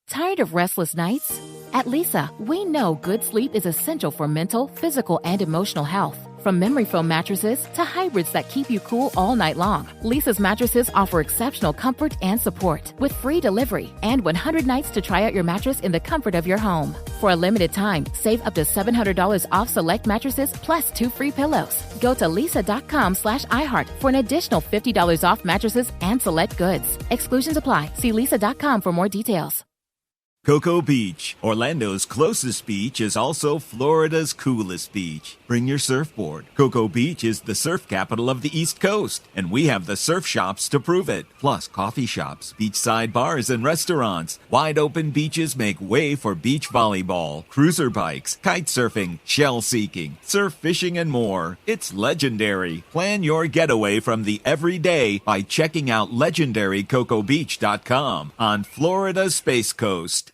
Tired of restless nights? At Leesa, we know good sleep is essential for mental, physical, and emotional health. From memory foam mattresses to hybrids that keep you cool all night long, Leesa's mattresses offer exceptional comfort and support with free delivery and 100 nights to try out your mattress in the comfort of your home. For a limited time, save up to $700 off select mattresses plus 2 free pillows. Go to leesa.com/iHeart for an additional $50 off mattresses and select goods. Exclusions apply. See leesa.com for more details. Cocoa Beach, Orlando's closest beach, is also Florida's coolest beach. Bring your surfboard. Cocoa Beach is the surf capital of the East Coast, and we have the surf shops to prove it. Plus coffee shops, beachside bars, and restaurants. Wide open beaches make way for beach volleyball, cruiser bikes, kite surfing, shell seeking, surf fishing, and more. It's legendary. Plan your getaway from the everyday by checking out legendarycocobeach.com on Florida's Space Coast.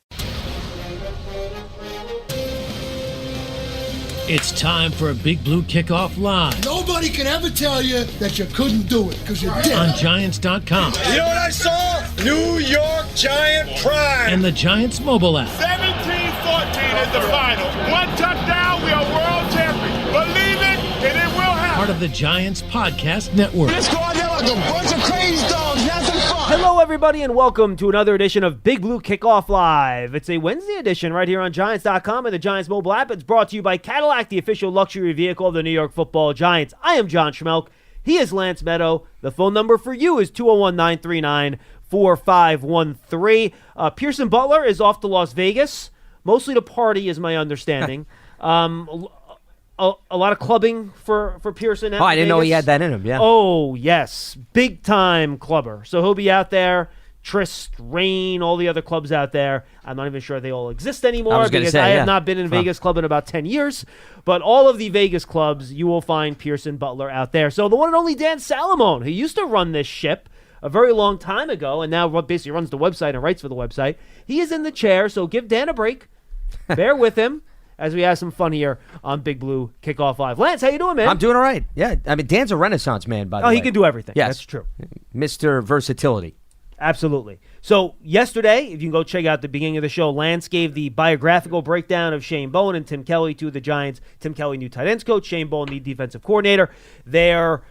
It's time for a Big Blue Kickoff Live. Nobody can ever tell you that you couldn't do it, because you did. On Giants.com. You know what I saw? New York Giant pride. And the Giants mobile app. 17-14 is the final. One touchdown, we are world champions. Believe it, and it will happen. Part of the Giants Podcast Network. Let's go out there like a bunch of crazy dogs. Have some fun. Hello, everybody, and welcome to another edition of Big Blue Kickoff Live. It's a Wednesday edition right here on Giants.com and the Giants mobile app. It's brought to you by Cadillac, the official luxury vehicle of the New York Football Giants. I am John Schmelk. He is Lance Meadow. The phone number for you is 201-939-4513. Pearson Butler is off to Las Vegas, mostly to party, is my understanding. A lot of clubbing for Pearson. I didn't know he had that in him, yeah. Oh, yes. Big-time clubber. So he'll be out there. Trist, Rain, all the other clubs out there. I'm not even sure they all exist anymore because I have not been in Vegas Club in about 10 years. But all of the Vegas clubs, you will find Pearson Butler out there. So the one and only Dan Salamone, who used to run this ship a very long time ago and now basically runs the website and writes for the website, he is in the chair, so give Dan a break. Bear with him as we have some fun here on Big Blue Kickoff Live. Lance, how you doing, man? I'm doing all right. Yeah, I mean, Dan's a renaissance man, by the way. Oh, he can do everything. Yes. That's true. Mr. Versatility. Absolutely. So yesterday, if you can go check out the beginning of the show, Lance gave the biographical breakdown of Shane Bowen and Tim Kelly, two of the Giants. Tim Kelly, new tight ends coach. Shane Bowen, the defensive coordinator. Their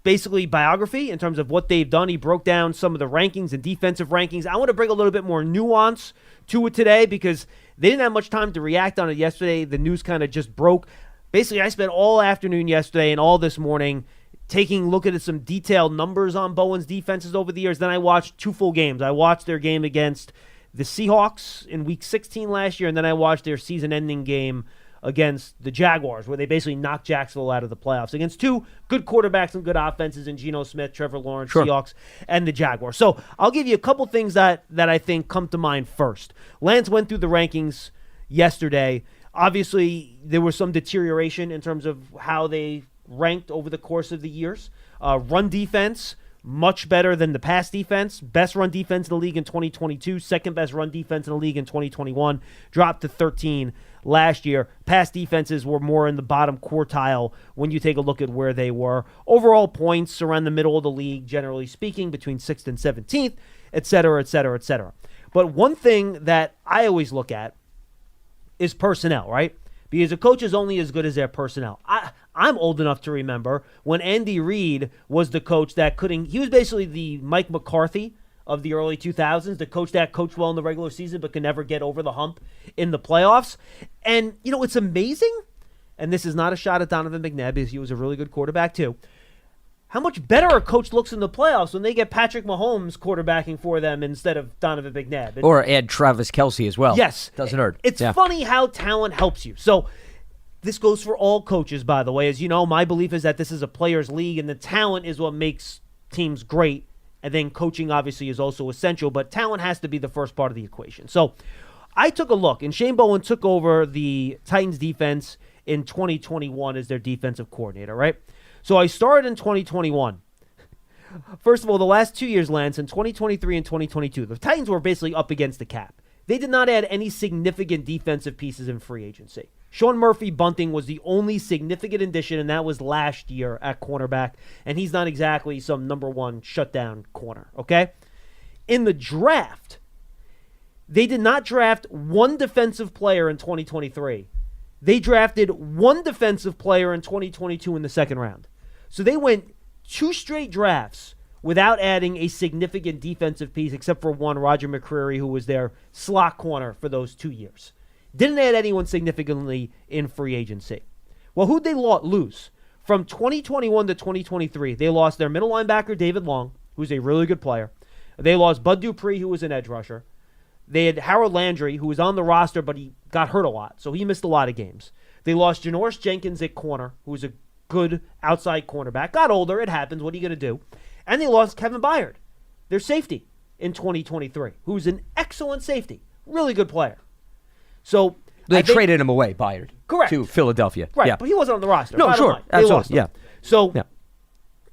basically biography in terms of what they've done. He broke down some of the rankings and defensive rankings. I want to bring a little bit more nuance to it today because they didn't have much time to react on it yesterday. The news kind of just broke. Basically, I spent all afternoon yesterday and all this morning taking a look at some detailed numbers on Bowen's defenses over the years. Then I watched 2 full games. I watched their game against the Seahawks in Week 16 last year, and then I watched their season-ending game against the Jaguars, where they basically knocked Jacksonville out of the playoffs against 2 good quarterbacks and good offenses in Geno Smith, Trevor Lawrence, Seahawks, and the Jaguars. So I'll give you a couple things that I think come to mind first. Lance went through the rankings yesterday. Obviously, there was some deterioration in terms of how they ranked over the course of the years. Run defense, much better than the pass defense. Best run defense in the league in 2022. Second best run defense in the league in 2021. Dropped to 13 last year. Pass defenses were more in the bottom quartile when you take a look at where they were. Overall points around the middle of the league, generally speaking, between 6th and 17th, et cetera, et cetera, et cetera. But one thing that I always look at is personnel, right? Because a coach is only as good as their personnel. I'm old enough to remember when Andy Reid was the coach that couldn't. He was basically the Mike McCarthy of the early 2000s, the coach that coached well in the regular season but could never get over the hump in the playoffs. And, you know, it's amazing, and this is not a shot at Donovan McNabb because he was a really good quarterback too, how much better a coach looks in the playoffs when they get Patrick Mahomes quarterbacking for them instead of Donovan McNabb. Or add Travis Kelce as well. Yes. Doesn't hurt. It's funny how talent helps you. So this goes for all coaches, by the way. As you know, my belief is that this is a players' league, and the talent is what makes teams great. And then coaching, obviously, is also essential, but talent has to be the first part of the equation. So I took a look, and Shane Bowen took over the Titans' defense in 2021 as their defensive coordinator, right? So I started in 2021. First of all, the last 2 years, Lance, in 2023 and 2022, the Titans were basically up against the cap. They did not add any significant defensive pieces in free agency. Sean Murphy-Bunting was the only significant addition, and that was last year at cornerback, and he's not exactly some number one shutdown corner, okay? In the draft, They did not draft one defensive player in 2023. They drafted one defensive player in 2022 in the second round. So they went 2 straight drafts without adding a significant defensive piece, except for one, Roger McCreary, who was their slot corner for those 2 years. Didn't add anyone significantly in free agency. Well, who'd they lose? From 2021 to 2023, they lost their middle linebacker, David Long, who's a really good player. They lost Bud Dupree, who was an edge rusher. They had Harold Landry, who was on the roster, but he got hurt a lot, so he missed a lot of games. They lost Janoris Jenkins at corner, who was a good outside cornerback. Got older, it happens. What are you going to do? And they lost Kevin Byard, their safety, in 2023, who's an excellent safety. Really good player. So they traded him away, Byard. Correct. To Philadelphia. Right, yeah. But he wasn't on the roster. No, sure. Absolutely. Yeah. So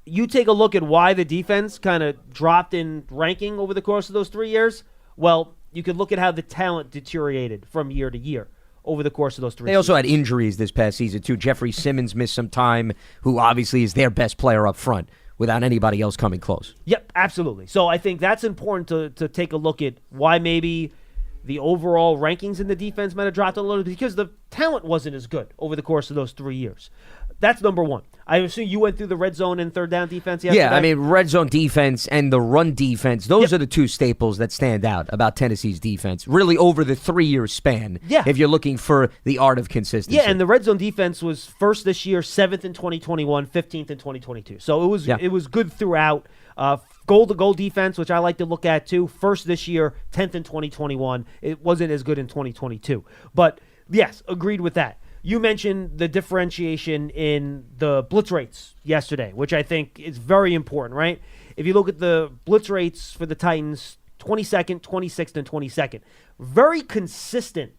you take a look at why the defense kind of dropped in ranking over the course of those 3 years. Well, you could look at how the talent deteriorated from year to year over the course of those 3 They also had injuries this past season, too. Jeffrey Simmons missed some time, who obviously is their best player up front, without anybody else coming close. Yep, absolutely. So I think that's important to take a look at why maybe the overall rankings in the defense might have dropped a little bit, because the talent wasn't as good over the course of those 3 years. That's number one. I assume you went through the red zone and third down defense yesterday? Yeah, I mean, red zone defense and the run defense, those are the two staples that stand out about Tennessee's defense, really over the 3-year span, if you're looking for the art of consistency. Yeah, and the red zone defense was first this year, 7th in 2021, 15th in 2022. So it was good throughout. Goal-to-goal defense, which I like to look at too, first this year, 10th in 2021. It wasn't as good in 2022. But, yes, agreed with that. You mentioned the differentiation in the blitz rates yesterday, which I think is very important, right? If you look at the blitz rates for the Titans, 22nd, 26th, and 22nd. Very consistent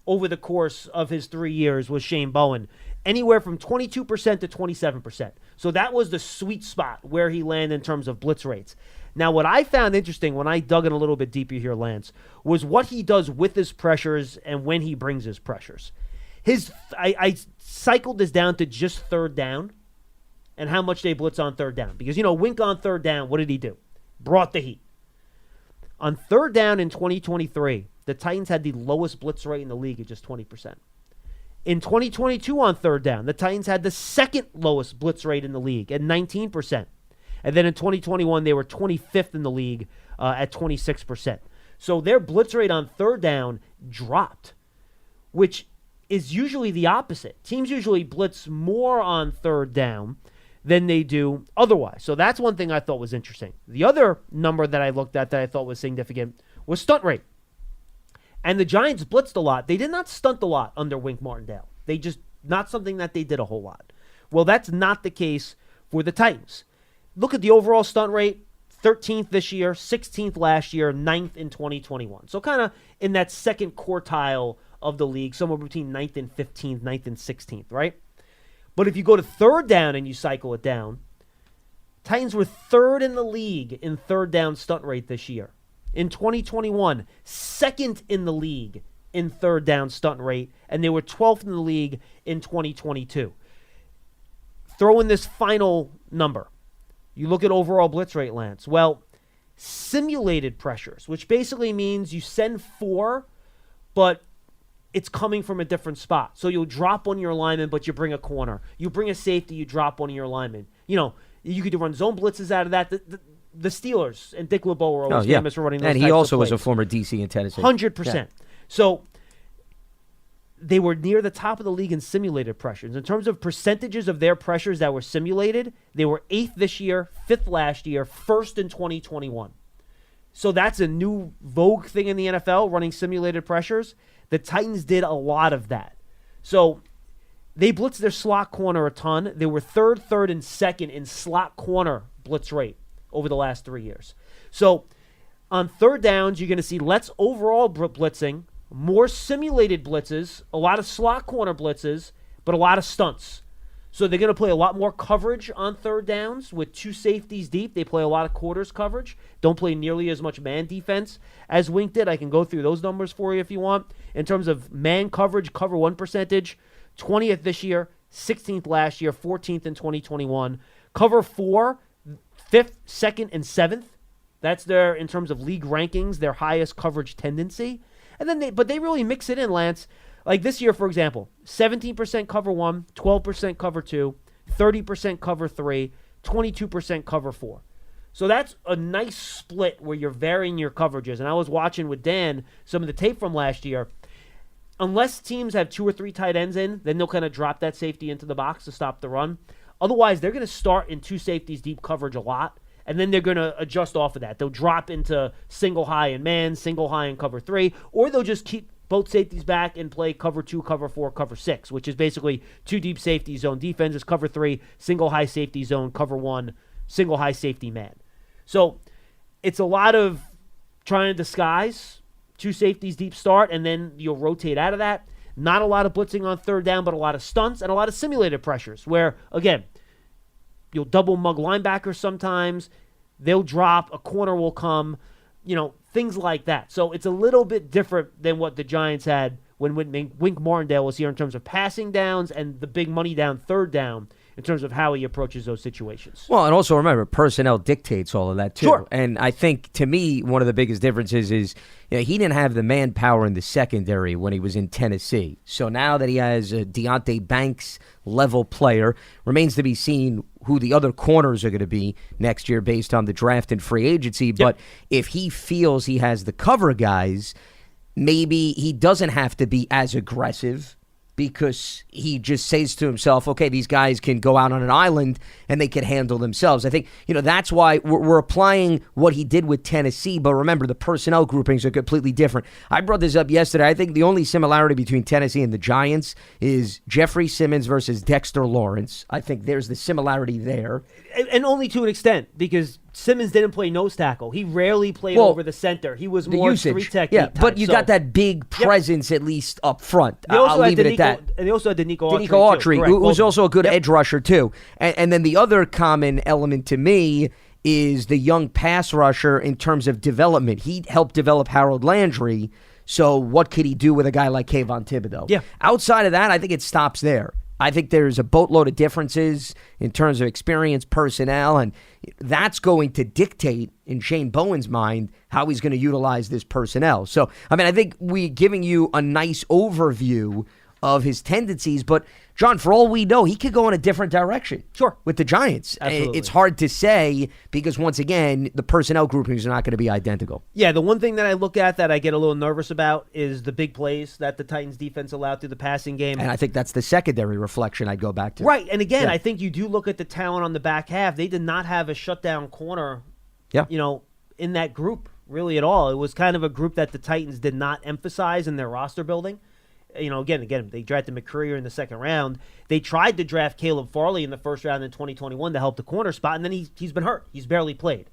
over the course of his 3 years was Shane Bowen, anywhere from 22% to 27%. So that was the sweet spot where he landed in terms of blitz rates. Now, what I found interesting when I dug in a little bit deeper here, Lance, was what he does with his pressures and when he brings his pressures. I cycled this down to just third down and how much they blitz on third down. Because, Wink on third down, what did he do? Brought the heat. On third down in 2023, the Titans had the lowest blitz rate in the league at just 20%. In 2022 on third down, the Titans had the second lowest blitz rate in the league at 19%. And then in 2021, they were 25th in the league at 26%. So their blitz rate on third down dropped, which is usually the opposite. Teams usually blitz more on third down than they do otherwise. So that's one thing I thought was interesting. The other number that I looked at that I thought was significant was stunt rate. And the Giants blitzed a lot. They did not stunt a lot under Wink Martindale. They just, not something that they did a whole lot. Well, that's not the case for the Titans. Look at the overall stunt rate, 13th this year, 16th last year, 9th in 2021. So kind of in that second quartile of the league, somewhere between 9th and 15th, 9th and 16th, right? But if you go to third down and you cycle it down, Titans were third in the league in third down stunt rate this year. In 2021, second in the league in third down stunt rate, and they were 12th in the league in 2022. Throw in this final number. You look at overall blitz rate, Lance. Well, simulated pressures, which basically means you send 4, but it's coming from a different spot. So you'll drop one of your linemen, but you bring a corner. You bring a safety, you drop one of your linemen. You could run zone blitzes out of that. The Steelers and Dick LeBeau were always famous for running those and he also was a former DC in Tennessee. 100%. Yeah. So they were near the top of the league in simulated pressures. In terms of percentages of their pressures that were simulated, they were 8th this year, 5th last year, 1st in 2021. So that's a new vogue thing in the NFL, running simulated pressures. The Titans did a lot of that. So they blitzed their slot corner a ton. They were third, and second in slot corner blitz rate over the last 3 years. So on third downs, you're going to see less overall blitzing, more simulated blitzes, a lot of slot corner blitzes, but a lot of stunts. So they're going to play a lot more coverage on third downs with 2 safeties deep. They play a lot of quarters coverage. Don't play nearly as much man defense as Wink did. I can go through those numbers for you if you want. In terms of man coverage, cover 1 percentage, 20th this year, 16th last year, 14th in 2021. Cover 4, 5th, 2nd, and 7th. That's their, in terms of league rankings, their highest coverage tendency. And then they really mix it in, Lance. Like this year, for example, 17% cover 1, 12% cover 2, 30% cover 3, 22% cover 4. So that's a nice split where you're varying your coverages. And I was watching with Dan some of the tape from last year. Unless teams have 2 or 3 tight ends in, then they'll kind of drop that safety into the box to stop the run. Otherwise, they're going to start in 2 safeties deep coverage a lot, and then they're going to adjust off of that. They'll drop into single high in man, single high in cover 3, or they'll just keep both safeties back and play cover 2, cover 4, cover 6, which is basically 2 deep safety zone defenses, cover 3, single high safety zone, cover 1, single high safety man. So it's a lot of trying to disguise 2 safeties deep start, and then you'll rotate out of that. Not a lot of blitzing on third down, but a lot of stunts and a lot of simulated pressures where, again, you'll double mug linebackers sometimes. They'll drop. A corner will come. Things like that. So it's a little bit different than what the Giants had when Wink Martindale was here in terms of passing downs and the big money down third down in terms of how he approaches those situations. Well, and also remember, personnel dictates all of that, too. Sure. And I think, to me, one of the biggest differences is he didn't have the manpower in the secondary when he was in Tennessee. So now that he has a Deonte Banks-level player, remains to be seen who the other corners are going to be next year based on the draft and free agency. Yep. But if he feels he has the cover guys, maybe he doesn't have to be as aggressive because he just says to himself, okay, these guys can go out on an island and they can handle themselves. I think, that's why we're applying what he did with Tennessee. But remember, the personnel groupings are completely different. I brought this up yesterday. I think the only similarity between Tennessee and the Giants is Jeffrey Simmons versus Dexter Lawrence. I think there's the similarity there. And only to an extent, because Simmons didn't play nose tackle. He rarely played over the center. He was more usage. 3 technique Yeah, but type. you got that big presence at least up front. They also I'll leave it at that. And they also had Denico Autry, who was also a good edge rusher, too. And then the other common element to me is the young pass rusher in terms of development. He helped develop Harold Landry, so what could he do with a guy like Kayvon Thibodeau? Yeah. Outside of that, I think it stops there. I think there's a boatload of differences in terms of experience, personnel, and that's going to dictate, in Shane Bowen's mind, how he's going to utilize this personnel. So, I think we're giving you a nice overview of his tendencies, but John, for all we know, he could go in a different direction. Sure. With the Giants. Absolutely. It's hard to say because, once again, the personnel groupings are not going to be identical. Yeah, the one thing that I look at that I get a little nervous about is the big plays that the Titans defense allowed through the passing game. And I think that's the secondary reflection I'd go back to. Right, and again, I think you do look at the talent on the back half. They did not have a shutdown corner, in that group really at all. It was kind of a group that the Titans did not emphasize in their roster building. Again, they drafted McCreary in the second round. They tried to draft Caleb Farley in the first round in 2021 to help the corner spot, and then he's been hurt. He's barely played.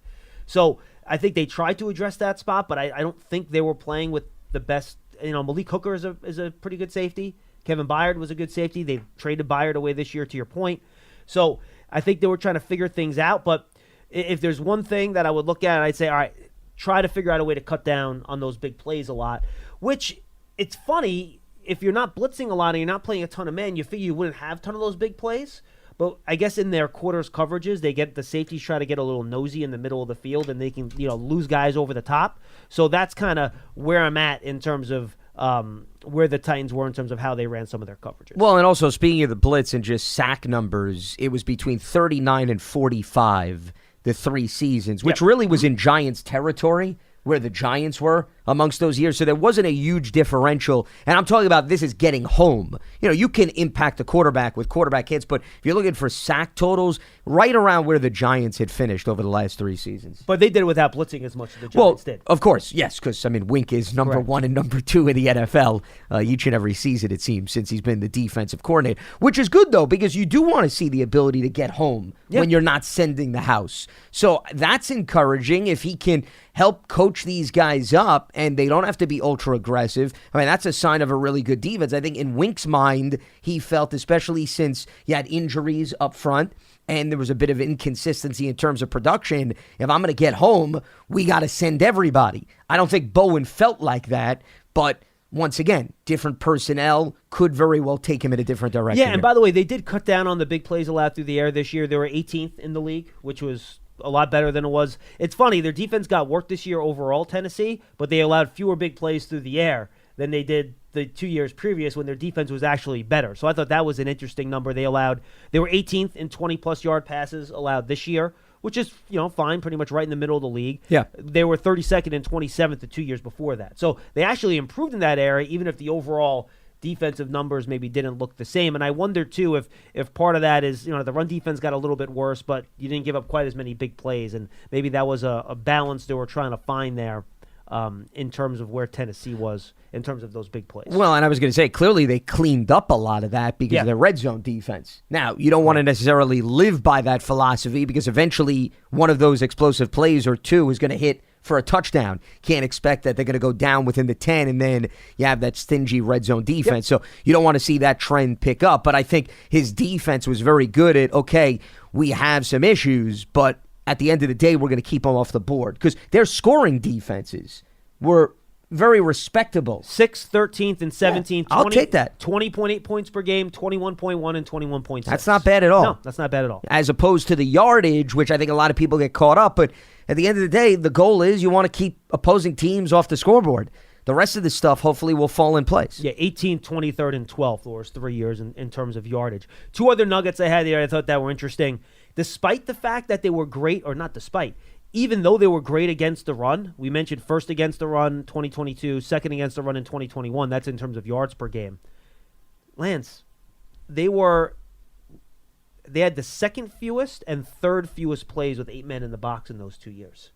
So I think they tried to address that spot, but I don't think they were playing with the best. Malik Hooker is a pretty good safety. Kevin Byard was a good safety. They traded Byard away this year, to your point. So I think they were trying to figure things out, but if there's one thing that I would look at, I'd say, all right, try to figure out a way to cut down on those big plays a lot, which it's funny. If you're not blitzing a lot and you're not playing a ton of men, you figure you wouldn't have a ton of those big plays. But I guess in their quarters coverages, they get the safeties try to get a little nosy in the middle of the field, and they can lose guys over the top. So that's kind of where I'm at in terms of where the Titans were in terms of how they ran some of their coverages. Well, and also speaking of the blitz and just sack numbers, it was between 39 and 45 the 3 seasons, which really was in Giants territory, where the Giants were amongst those years. So there wasn't a huge differential. And I'm talking about this is getting home. You can impact the quarterback with quarterback hits, but if you're looking for sack totals, right around where the Giants had finished over the last 3 seasons. But they did it without blitzing as much as the Giants did. Of course, yes, because, Wink is number 1 and number 2 in the NFL each and every season, it seems, since he's been the defensive coordinator, which is good, though, because you do want to see the ability to get home when you're not sending the house. So that's encouraging if he can help coach these guys up and they don't have to be ultra aggressive. That's a sign of a really good defense. I think in Wink's mind, he felt, especially since he had injuries up front and there was a bit of inconsistency in terms of production, if I'm going to get home, we got to send everybody. I don't think Bowen felt like that, but once again, different personnel could very well take him in a different direction. Yeah, and by the way, they did cut down on the big plays allowed through the air this year. They were 18th in the league, which was a lot better than it was. It's funny, their defense got work this year overall, Tennessee, but they allowed fewer big plays through the air than they did the 2 years previous when their defense was actually better. So I thought that was an interesting number. They were 18th in 20-plus yard passes allowed this year, which is, fine, pretty much right in the middle of the league. Yeah. They were 32nd and 27th the 2 years before that. So they actually improved in that area, even if the overall defensive numbers maybe didn't look the same. And I wonder, too, if part of that is, the run defense got a little bit worse, but you didn't give up quite as many big plays. And maybe that was a balance they were trying to find there in terms of where Tennessee was in terms of those big plays. Well, and I was going to say, clearly they cleaned up a lot of that because of their red zone defense. Now, you don't want to necessarily live by that philosophy because eventually one of those explosive plays or two is going to hit for a touchdown. Can't expect that they're going to go down within the 10 and then you have that stingy red zone defense. So you don't want to see that trend pick up. But I think his defense was very good at, okay, we have some issues, but at the end of the day, we're going to keep them off the board because their scoring defenses were very respectable. 6th, 13th, and 17th. I'll take that. 20.8 points per game, 21.1, and 21.6. That's not bad at all. No, that's not bad at all. As opposed to the yardage, which I think a lot of people get caught up. But at the end of the day, the goal is you want to keep opposing teams off the scoreboard. The rest of this stuff hopefully will fall in place. Yeah, 18th, 23rd, and 12th, or 3 years in terms of yardage. Two other nuggets I had there I thought that were interesting. Despite the fact that they were great, or not despite, even though they were great against the run, we mentioned first against the run 2022, second against the run in 2021. That's in terms of yards per game. Lance, they had the second fewest and third fewest plays with 8 men in the box in those 2 years.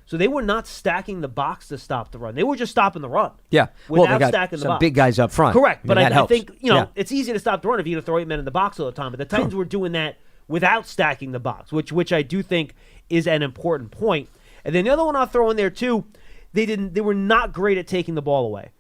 So they were not stacking the box to stop the run. They were just stopping the run. Yeah. Without they got stacking the some box. big guys up front. Correct. But that I helps. think, it's easy to stop the run if you're going to throw 8 men in the box all the time. But the Titans were doing that without stacking the box, which I do think is an important point. And then the other one I'll throw in there too, they were not great at taking the ball away.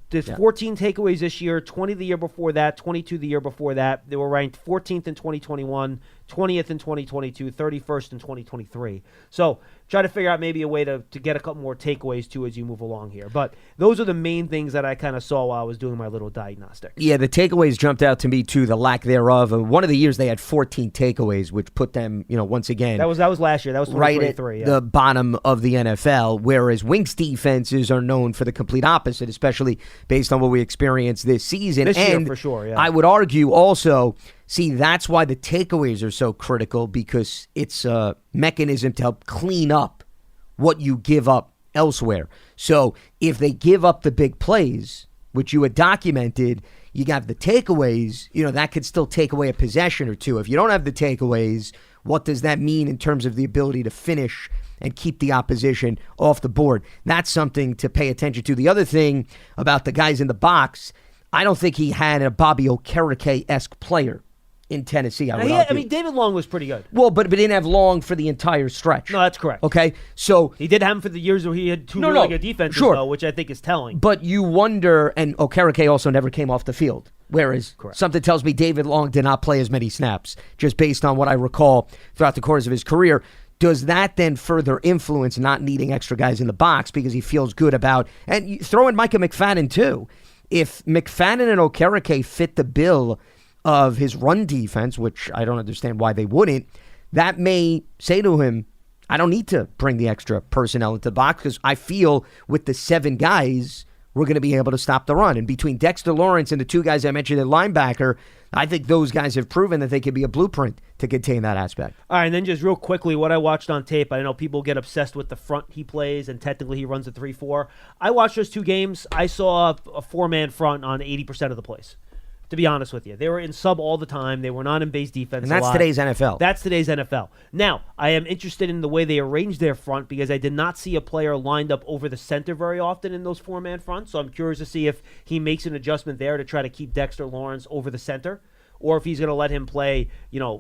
There's 14 takeaways this year, 20 the year before that, 22 the year before that. They were ranked 14th in 2021, 20th in 2022, 31st in 2023. So try to figure out maybe a way to get a couple more takeaways too as you move along here. But those are the main things that I kind of saw while I was doing my little diagnostic. Yeah, the takeaways jumped out to me too, the lack thereof. One of the years they had 14 takeaways, which put them, once again. That was last year. That was 2023. Right at the bottom of the NFL, whereas Wink's defenses are known for the complete opposite, especially based on what we experienced this season. This year, for sure, yeah. I would argue also, that's why the takeaways are so critical because it's a mechanism to help clean up what you give up elsewhere. So if they give up the big plays, which you had documented, you got the takeaways, that could still take away a possession or two. If you don't have the takeaways, what does that mean in terms of the ability to finish and keep the opposition off the board? That's something to pay attention to. The other thing about the guys in the box, I don't think he had a Bobby Okereke-esque player in Tennessee, I would argue. I mean, David Long was pretty good. Well, but didn't have Long for the entire stretch. No, that's correct. Okay, so he did have him for the years where he had two really good defenses, though, which I think is telling. But you wonder, and Okereke also never came off the field, whereas something tells me David Long did not play as many snaps, just based on what I recall throughout the course of his career. Does that then further influence not needing extra guys in the box because he feels good about, and you throw in Micah McFadden too. If McFadden and Okereke fit the bill of his run defense, which I don't understand why they wouldn't, that may say to him, I don't need to bring the extra personnel into the box because I feel with the 7 guys, we're going to be able to stop the run. And between Dexter Lawrence and the 2 guys I mentioned at linebacker, I think those guys have proven that they could be a blueprint to contain that aspect. All right, and then just real quickly, what I watched on tape, I know people get obsessed with the front he plays, and technically he runs a 3-4. I watched those 2 games. I saw a 4-man front on 80% of the plays. To be honest with you, they were in sub all the time. They were not in base defense. And that's today's NFL. That's today's NFL. Now, I am interested in the way they arranged their front because I did not see a player lined up over the center very often in those 4-man fronts. So I'm curious to see if he makes an adjustment there to try to keep Dexter Lawrence over the center, or if he's going to let him play,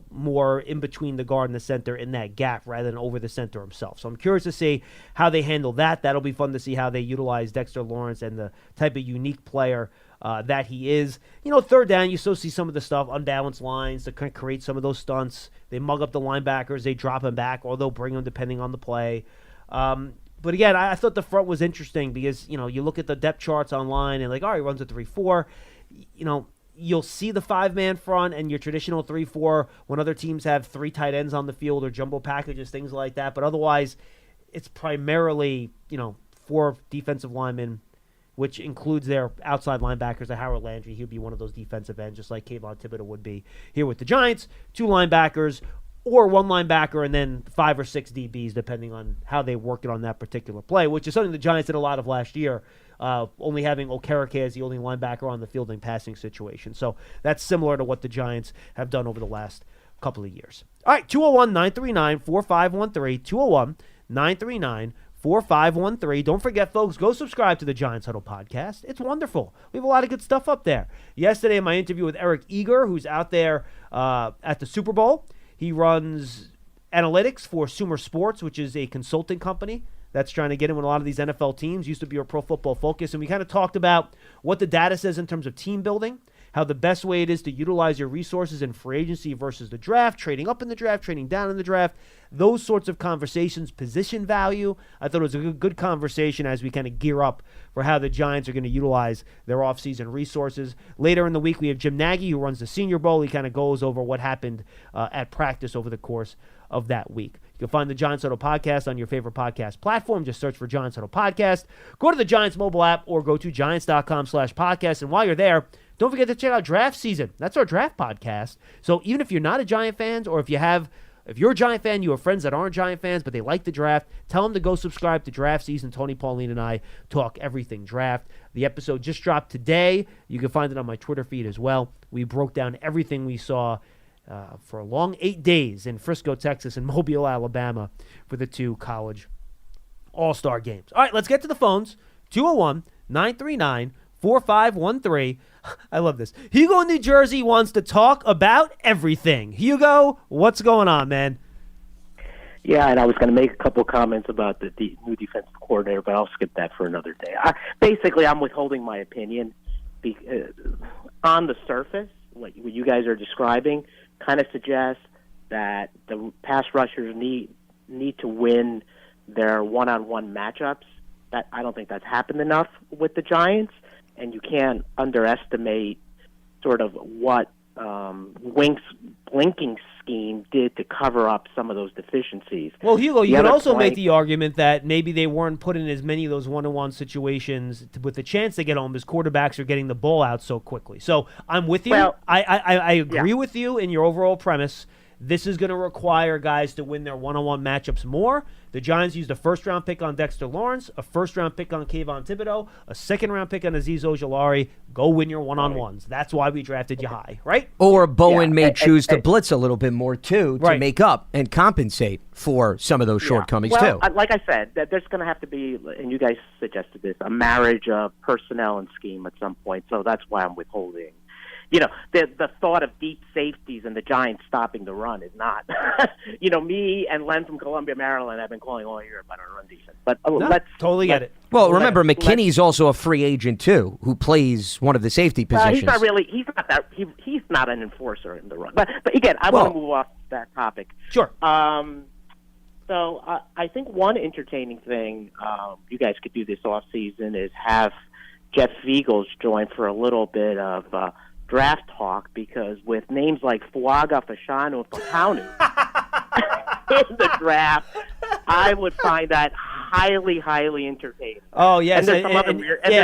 more in between the guard and the center in that gap rather than over the center himself. So I'm curious to see how they handle that. That'll be fun to see how they utilize Dexter Lawrence and the type of unique player that he is. Third down, you still see some of the stuff, unbalanced lines to create some of those stunts. They mug up the linebackers, they drop him back, or they'll bring him depending on the play. But again, I thought the front was interesting because, you look at the depth charts online and all right, he runs a 3-4. you'll see the 5-man front and your traditional 3-4 when other teams have 3 tight ends on the field or jumbo packages, things like that. But otherwise, it's primarily, 4 defensive linemen, which includes their outside linebackers. Howard Landry, he would be one of those defensive ends, just like Kayvon Thibodeau would be here with the Giants. 2 linebackers or 1 linebacker and then 5 or 6 DBs, depending on how they work it on that particular play, which is something the Giants did a lot of last year, only having Okereke as the only linebacker on the field in passing situation. So that's similar to what the Giants have done over the last couple of years. All right, 201-939-4513, 201-939-4513. Don't forget, folks, go subscribe to the Giants Huddle podcast. It's wonderful. We have a lot of good stuff up there. Yesterday, in my interview with Eric Eager, who's out there at the Super Bowl, he runs analytics for Sumer Sports, which is a consulting company that's trying to get in with a lot of these NFL teams. Used to be a Pro Football Focus. And we kind of talked about what the data says in terms of team building, how the best way it is to utilize your resources in free agency versus the draft, trading up in the draft, trading down in the draft, those sorts of conversations, position value. I thought it was a good conversation as we kind of gear up for how the Giants are going to utilize their offseason resources. Later in the week, we have Jim Nagy, who runs the Senior Bowl. He kind of goes over what happened at practice over the course of that week. You can find the Giants Huddle podcast on your favorite podcast platform. Just search for Giants Huddle podcast. Go to the Giants mobile app or go to giants.com/podcast. And while you're there, don't forget to check out Draft Season. That's our draft podcast. So even if you're not a Giant fan, or if you're a Giant fan, you have friends that aren't Giant fans, but they like the draft, tell them to go subscribe to Draft Season. Tony, Pauline, and I talk everything draft. The episode just dropped today. You can find it on my Twitter feed as well. We broke down everything we saw for a long 8 days in Frisco, Texas, and Mobile, Alabama for the 2 college all-star games. All right, let's get to the phones. 201-939-4513. I love this. Hugo in New Jersey wants to talk about everything. Hugo, what's going on, man? Yeah, and I was going to make a couple comments about the new defensive coordinator, but I'll skip that for another day. Basically, I'm withholding my opinion. On the surface, what you guys are describing kind of suggests that the pass rushers need to win their one-on-one matchups. That I don't think that's happened enough with the Giants. And you can't underestimate sort of what Wink's blinking scheme did to cover up some of those deficiencies. Well, Hugo, you could also make the argument that maybe they weren't put in as many of those one-on-one situations with the chance to get home as quarterbacks are getting the ball out so quickly. So I'm with you. Well, I agree with you in your overall premise. This is going to require guys to win their one-on-one matchups more. The Giants used a first-round pick on Dexter Lawrence, a first-round pick on Kayvon Thibodeau, a second-round pick on Azeez Ojulari. Go win your one-on-ones. That's why we drafted you high, right? Or Bowen may choose to blitz a little bit more, too, to make up and compensate for some of those shortcomings, too. Like I said, there's going to have to be, and you guys suggested this, a marriage of personnel and scheme at some point. So that's why I'm withholding. The thought of deep safeties and the Giants stopping the run is not. Me and Len from Columbia, Maryland have been calling all year about our run defense. But let's totally get it. Well, remember, McKinney's also a free agent too, who plays one of the safety positions. He's not really. He's not that. He's not an enforcer in the run. But again, I want to move off that topic. Sure. So I think one entertaining thing you guys could do this off season is have Jeff Viegels join for a little bit of draft talk, because with names like Fuaga, Fashanu, and Fakanu in the draft, I would find that highly, highly entertaining. Oh, yes. And there's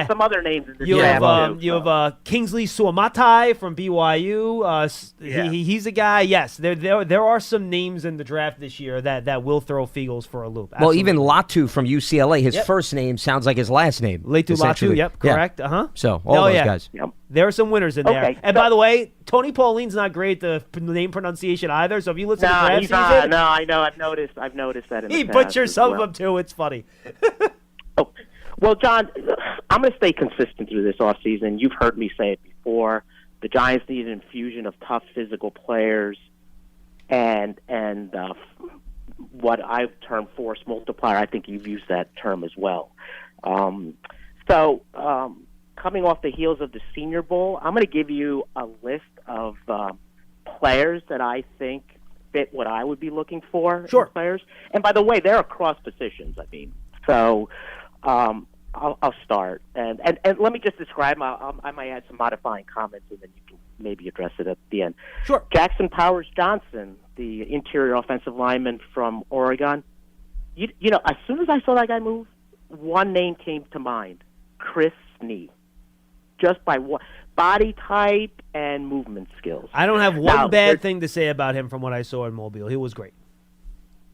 some other names in the draft. You have Kingsley Suamatai from BYU. He's a guy. Yes, there are some names in the draft this year that will throw Fiegels for a loop. Absolutely. Well, even Latu from UCLA, his first name sounds like his last name. Latu Latu, yep, correct. So, all those guys. Yep. There are some winners in there. And by the way, Tony Pauline's not great at the name pronunciation either, so if you listen to draft season... No, I know. I've noticed that in the he past butchers some of them, too. It's funny. Well, John, I'm going to stay consistent through this offseason. You've heard me say it before. The Giants need an infusion of tough physical players and what I've termed force multiplier. I think you've used that term as well. Coming off the heels of the Senior Bowl, I'm going to give you a list of players that I think fit what I would be looking for. Sure. In players. And by the way, they're across positions, So I'll start. And let me just describe, I might add some modifying comments, and then you can maybe address it at the end. Sure. Jackson Powers Johnson, the interior offensive lineman from Oregon. You know, as soon as I saw that guy move, one name came to mind: Chris Snee. Just by body type and movement skills. I don't have one bad thing to say about him from what I saw in Mobile. He was great.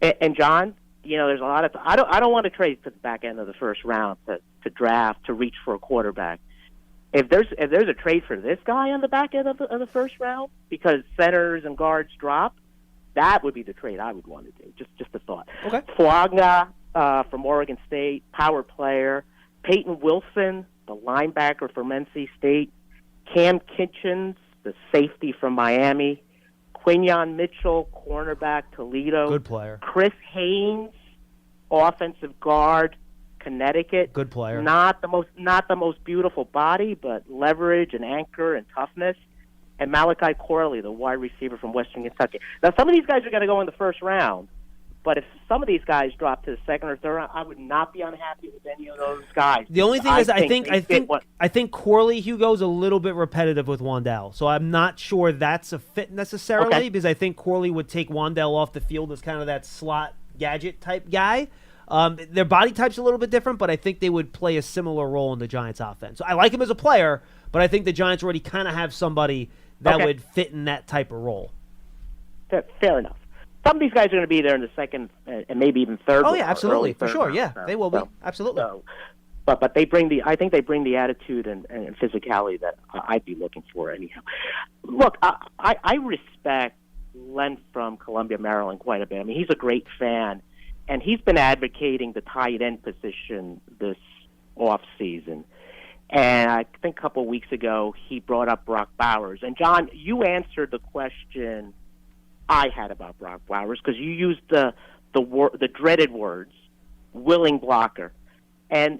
And John, you know, there's a lot of I don't want to trade to the back end of the first round to draft to reach for a quarterback. If there's a trade for this guy on the back end of the first round because centers and guards drop, that would be the trade I would want to do. Just a thought. Okay. Flagna from Oregon State, power player. Peyton Wilson, the linebacker from NC State. Cam Kitchens, the safety from Miami. Quinyon Mitchell, cornerback, Toledo. Good player. Chris Haynes, offensive guard, Connecticut. Good player. Not the most beautiful body, but leverage and anchor and toughness. And Malachi Corley, the wide receiver from Western Kentucky. Now, some of these guys are going to go in the first round, but if some of these guys drop to the second or third round, I would not be unhappy with any of those guys. The only thing is, I think Corley, Hugo's a little bit repetitive with Wan'Dale, so I'm not sure that's a fit necessarily because I think Corley would take Wan'Dale off the field as kind of that slot gadget type guy. Their body type's a little bit different, but I think they would play a similar role in the Giants' offense. So I like him as a player, but I think the Giants already kind of have somebody that would fit in that type of role. Fair enough. Some of these guys are going to be there in the second and maybe even third. Oh yeah, absolutely, for sure. Yeah, they will be absolutely. But they bring I think they bring the attitude and physicality that I'd be looking for anyhow. Look, I respect Len from Columbia, Maryland quite a bit. I mean, he's a great fan, and he's been advocating the tight end position this off season. And I think a couple of weeks ago he brought up Brock Bowers. And John, you answered the question I had about Brock Bowers because you used the dreaded words, willing blocker, and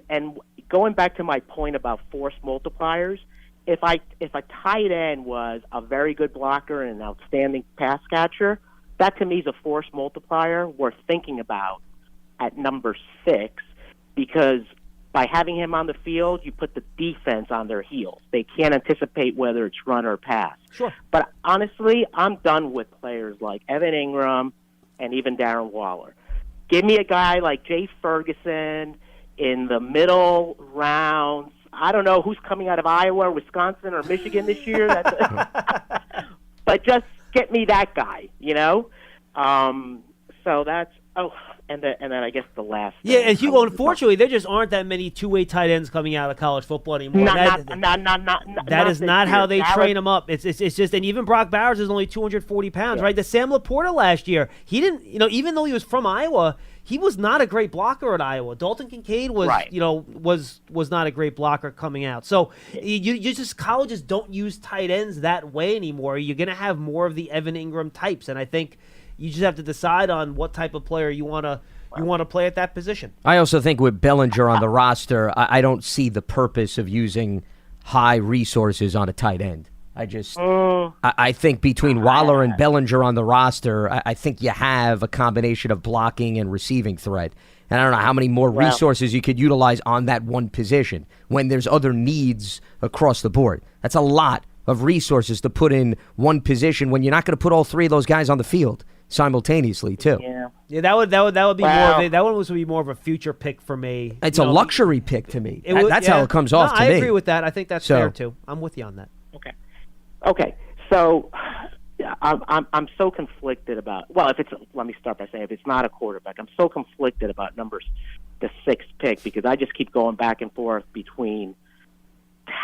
going back to my point about force multipliers, if a tight end was a very good blocker and an outstanding pass catcher, that to me is a force multiplier worth thinking about at number 6 because by having him on the field, you put the defense on their heels. They can't anticipate whether it's run or pass. Sure. But honestly, I'm done with players like Evan Ingram and even Darren Waller. Give me a guy like Jay Ferguson in the middle rounds. I don't know who's coming out of Iowa or Wisconsin or Michigan this year. But just get me that guy, you know? So that's and then I guess the last. Yeah, and Hugo, unfortunately, there just aren't that many two-way tight ends coming out of college football anymore. That is not how they train them up. It's just, and even Brock Bowers is only 240 pounds, right? The Sam Laporta last year, he didn't, even though he was from Iowa, he was not a great blocker at Iowa. Dalton Kincaid was, was not a great blocker coming out. So you just colleges don't use tight ends that way anymore. You're going to have more of the Evan Ingram types, and I think you just have to decide on what type of player you want to play at that position. I also think with Bellinger on the roster, I don't see the purpose of using high resources on a tight end. I think between Waller and Bellinger on the roster, I think you have a combination of blocking and receiving threat. And I don't know how many more resources you could utilize on that one position when there's other needs across the board. That's a lot of resources to put in one position when you're not going to put all three of those guys on the field simultaneously too. Yeah, that would be that one would be more of a future pick for me. It's a luxury pick to me. That's how it comes off to me. I agree with that. I think that's fair too. I'm with you on that. Okay. So I'm so conflicted about. Well, let me start by saying if it's not a quarterback, I'm so conflicted about the 6th pick because I just keep going back and forth between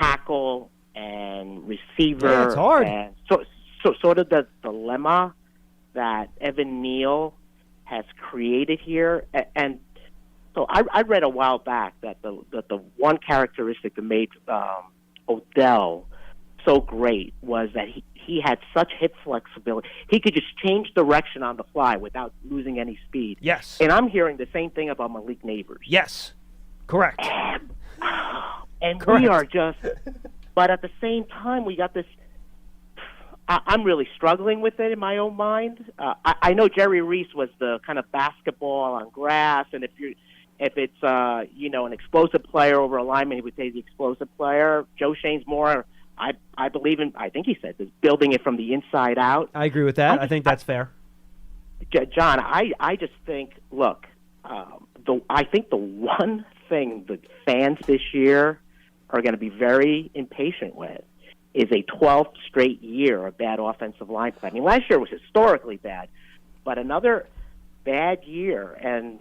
tackle and receiver. Yeah, it's hard. And so sort of the dilemma that Evan Neal has created here, and so I read a while back that the one characteristic that made Odell so great was that he had such hip flexibility. He could just change direction on the fly without losing any speed. Yes. And I'm hearing the same thing about Malik Neighbors. Yes. Correct. And we are just, but at the same time, we got this. I'm really struggling with it in my own mind. I know Jerry Reese was the kind of basketball on grass, and if it's an explosive player over a lineman, he would say the explosive player. Joe Shane's more I believe in. I think he said this, building it from the inside out. I agree with that. I think that's fair. John, I just think. Look, I think the one thing that fans this year are going to be very impatient with is a 12th straight year of bad offensive line play. I mean, last year was historically bad, but another bad year, and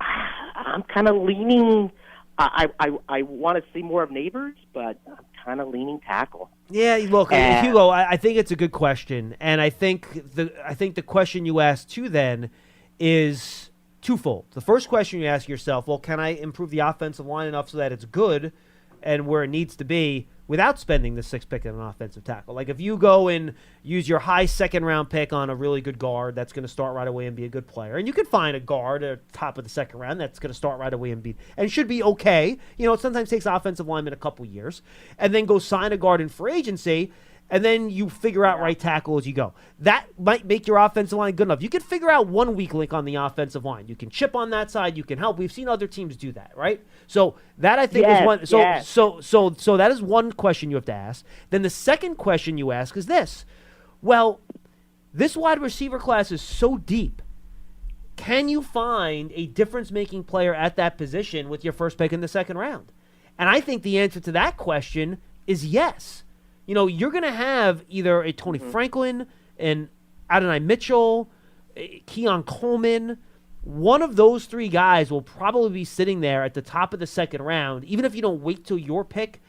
I'm kind of leaning. I want to see more of Neighbors, but I'm kind of leaning tackle. Yeah, look, Hugo, I think it's a good question, and I think the question you asked too then is twofold. The first question you ask yourself, well, can I improve the offensive line enough so that it's good and where it needs to be without spending the 6th pick on an offensive tackle? Like if you go and use your high 2nd-round pick on a really good guard that's going to start right away and be a good player, and you can find a guard at the top of the 2nd round that's going to start right away and should be okay. You know, it sometimes takes offensive linemen a couple years, and then go sign a guard in free agency, and then you figure out right tackle as you go. That might make your offensive line good enough. You can figure out one weak link on the offensive line. You can chip on that side. You can help. We've seen other teams do that, right? So that I think is one. So that is one question you have to ask. Then the second question you ask is this: well, this wide receiver class is so deep. Can you find a difference-making player at that position with your first pick in the 2nd round? And I think the answer to that question is yes. You know, you're going to have either a Tony Franklin, an Adonai Mitchell, Keon Coleman. One of those 3 guys will probably be sitting there at the top of the 2nd round. Even if you don't wait till your pick,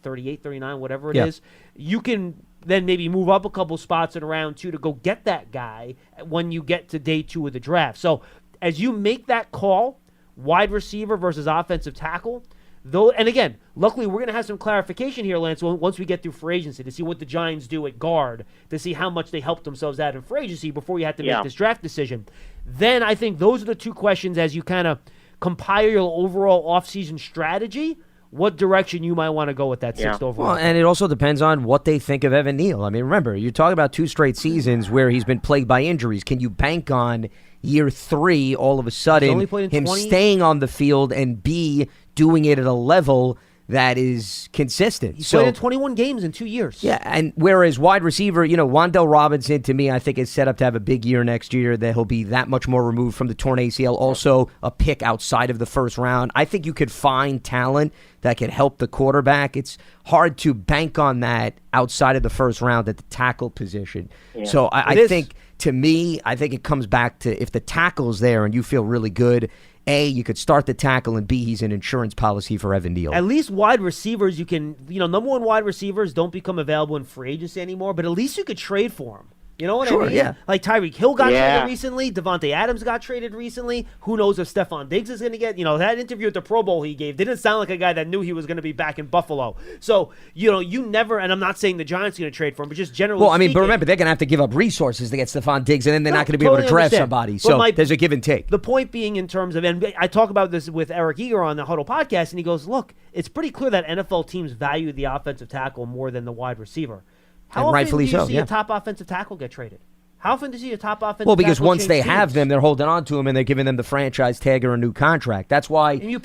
38, 39, whatever it is, you can then maybe move up a couple spots in round 2 to go get that guy when you get to day 2 of the draft. So as you make that call, wide receiver versus offensive tackle, though, and again, luckily we're going to have some clarification here, Lance, once we get through free agency to see what the Giants do at guard, to see how much they help themselves out in free agency before you have to make this draft decision. Then I think those are the 2 questions as you kind of compile your overall offseason strategy, what direction you might want to go with that 6th overall. Well, and it also depends on what they think of Evan Neal. I mean, remember, you're talking about 2 straight seasons where he's been plagued by injuries. Can you bank on year 3 all of a sudden him staying on the field and B, doing it at a level that is consistent? He's played in 21 games in 2 years. Yeah, and whereas wide receiver, Wan'Dale Robinson, to me, I think is set up to have a big year next year, that he'll be that much more removed from the torn ACL, also a pick outside of the 1st round. I think you could find talent that could help the quarterback. It's hard to bank on that outside of the 1st round at the tackle position. Yeah. So I think, to me, I think it comes back to if the tackle's there and you feel really good, A, you could start the tackle, and B, he's an insurance policy for Evan Neal. At least wide receivers, you can, number 1 wide receivers don't become available in free agency anymore, but at least you could trade for them. You know what I mean? Yeah. Like Tyreek Hill got traded recently. Devontae Adams got traded recently. Who knows if Stephon Diggs is going to get, that interview at the Pro Bowl he gave didn't sound like a guy that knew he was going to be back in Buffalo. So, you never, and I'm not saying the Giants are going to trade for him, but just generally speaking, but remember, they're going to have to give up resources to get Stephon Diggs, and then they're not going to be able to draft somebody. So there's a give and take. The point being in terms of, and I talk about this with Eric Eager on the Huddle podcast, and he goes, look, it's pretty clear that NFL teams value the offensive tackle more than the wide receiver. How often do you see a top offensive tackle get traded? How often does he a top offensive tackle? Well, because once they have them, they're holding on to him and they're giving them the franchise tag or a new contract. That's why. And they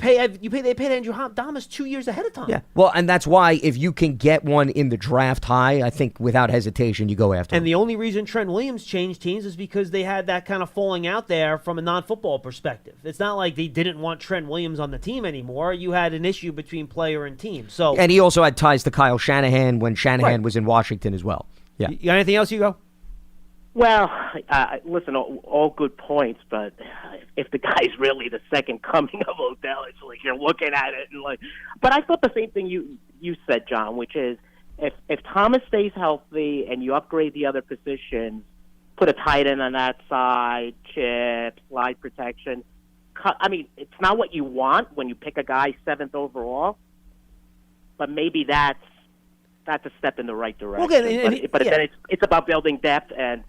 paid Andrew Thomas 2 years ahead of time. Yeah. Well, and that's why if you can get one in the draft high, I think without hesitation you go after him. And the only reason Trent Williams changed teams is because they had that kind of falling out there from a non-football perspective. It's not like they didn't want Trent Williams on the team anymore. You had an issue between player and team. And he also had ties to Kyle Shanahan when Shanahan was in Washington as well. Yeah. You got anything else, Hugo? Well, listen, all good points, but if the guy's really the second coming of Odell, it's like you're looking at it and like. But I thought the same thing you said, John, which is if Thomas stays healthy and you upgrade the other positions, put a tight end on that side, chip, slide protection. I mean, it's not what you want when you pick a guy 7th overall, but maybe that's a step in the right direction. Okay, but then it's about building depth and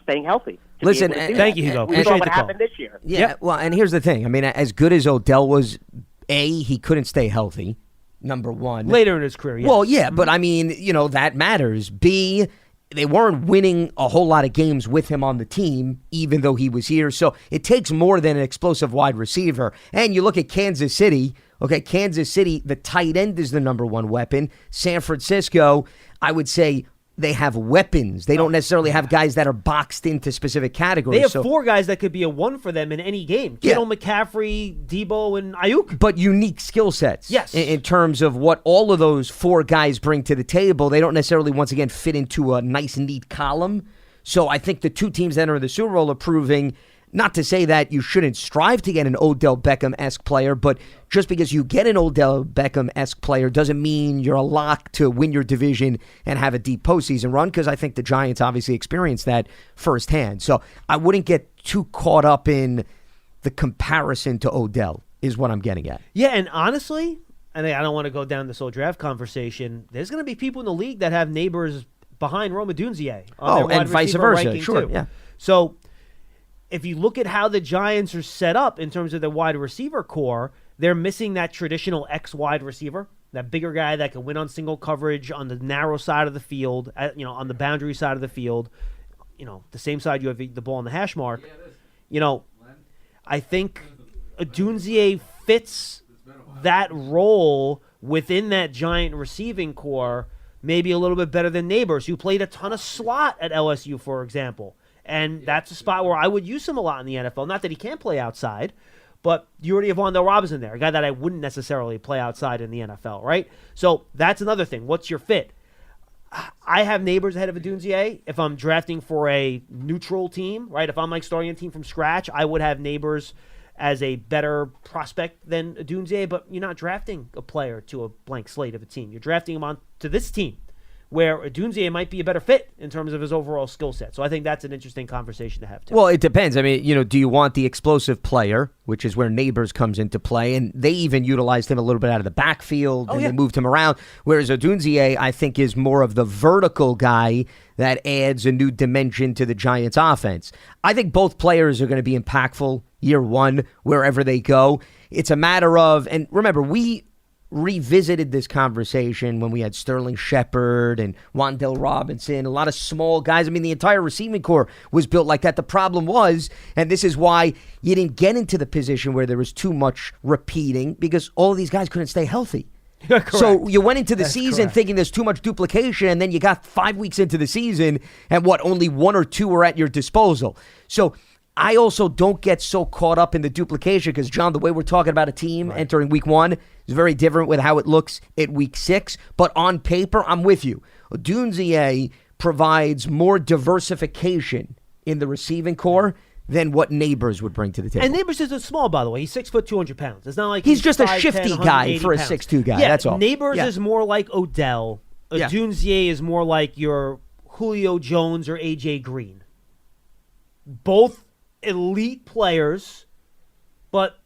staying healthy. Listen, thank you, Hugo. We saw what happened this year. Yeah, well, and here's the thing. I mean, as good as Odell was, A, he couldn't stay healthy, number 1. Later in his career, yes. Well, yeah, but I mean, that matters. B, they weren't winning a whole lot of games with him on the team, even though he was here. So it takes more than an explosive wide receiver. And you look at Kansas City. Okay, Kansas City, the tight end is the number one weapon. San Francisco, I would say they have weapons. They don't necessarily have guys that are boxed into specific categories. They have 4 guys that could be a 1 for them in any game. Kittle, McCaffrey, Debo, and Ayuk. But unique skill sets. Yes. In terms of what all of those 4 guys bring to the table. They don't necessarily, once again, fit into a nice, neat column. So I think the 2 teams that are in the Super Bowl are proving, not to say that you shouldn't strive to get an Odell Beckham-esque player, but just because you get an Odell Beckham-esque player doesn't mean you're a lock to win your division and have a deep postseason run, because I think the Giants obviously experienced that firsthand. So I wouldn't get too caught up in the comparison to Odell is what I'm getting at. Yeah, and honestly, and I don't want to go down this whole draft conversation, there's going to be people in the league that have neighbors behind Rome Odunze. And vice versa. Sure, yeah. So if you look at how the Giants are set up in terms of their wide receiver core, they're missing that traditional X wide receiver, that bigger guy that can win on single coverage on the narrow side of the field, on the boundary side of the field. The same side you have the ball on the hash mark. I think Odunze fits that role within that Giant receiving core maybe a little bit better than Neighbors, who played a ton of slot at LSU, for example. And that's a spot where I would use him a lot in the NFL. Not that he can't play outside, but you already have Wan'Dale Robinson there, a guy that I wouldn't necessarily play outside in the NFL, right? So that's another thing. What's your fit? I have Neighbors ahead of Odunze. If I'm drafting for a neutral team, right? If I'm starting a team from scratch, I would have Neighbors as a better prospect than Odunze, but you're not drafting a player to a blank slate of a team. You're drafting him on to this team, where Odunze might be a better fit in terms of his overall skill set. So I think that's an interesting conversation to have, too. Well, it depends. I mean, do you want the explosive player, which is where Neighbors comes into play, and they even utilized him a little bit out of the backfield, and they moved him around, whereas Odunze, I think, is more of the vertical guy that adds a new dimension to the Giants' offense. I think both players are going to be impactful year one, wherever they go. It's a matter of, and remember, we revisited this conversation when we had Sterling Shepard and Wan'Dale Robinson, a lot of small guys. I mean, the entire receiving core was built like that. The problem was, and this is why you didn't get into the position where there was too much repeating, because all of these guys couldn't stay healthy. So you went into the season thinking there's too much duplication, and then you got 5 weeks into the season, and only 1 or 2 were at your disposal. So I also don't get so caught up in the duplication because, John, the way we're talking about a team entering week 1 is very different with how it looks at week 6. But on paper, I'm with you. Odunze provides more diversification in the receiving core than what Neighbors would bring to the table. And Neighbors isn't small, by the way. He's 6 foot, 200 pounds. It's not like he's just 5'10", a shifty guy for a 6'2" guy. Yeah, that's all. Neighbors is more like Odell. Odunze is more like your Julio Jones or A.J. Green. Both elite players, but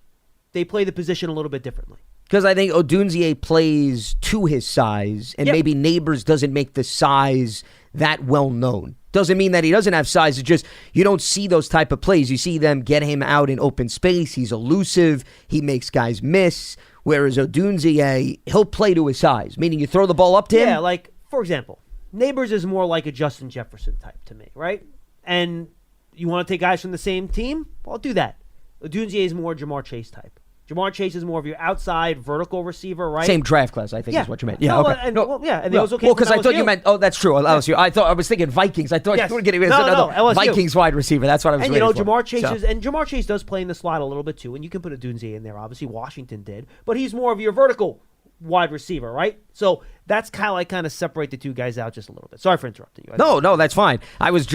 they play the position a little bit differently. Because I think Odunze plays to his size, and maybe Neighbors doesn't make the size that well known. Doesn't mean that he doesn't have size. It's just you don't see those type of plays. You see them get him out in open space. He's elusive. He makes guys miss. Whereas Odunze, he'll play to his size, meaning you throw the ball up to him. Yeah, like, for example, Neighbors is more like a Justin Jefferson type to me, right? And you want to take guys from the same team? Well, do that. Odunze is more Jamar Chase type. Jamar Chase is more of your outside vertical receiver, right? Same draft class, I think, is what you meant. Yeah, no, okay. And they also came because I thought you meant, that's true, LSU. I was thinking Vikings. I thought you were getting another Vikings wide receiver. That's what I was waiting for. Jamar Chase does play in the slot a little bit too, and you can put Odunze in there. Obviously, Washington did, but he's more of your vertical wide receiver, right? So that's how I kind of separate the two guys out just a little bit. Sorry for interrupting you. No, that's fine. I was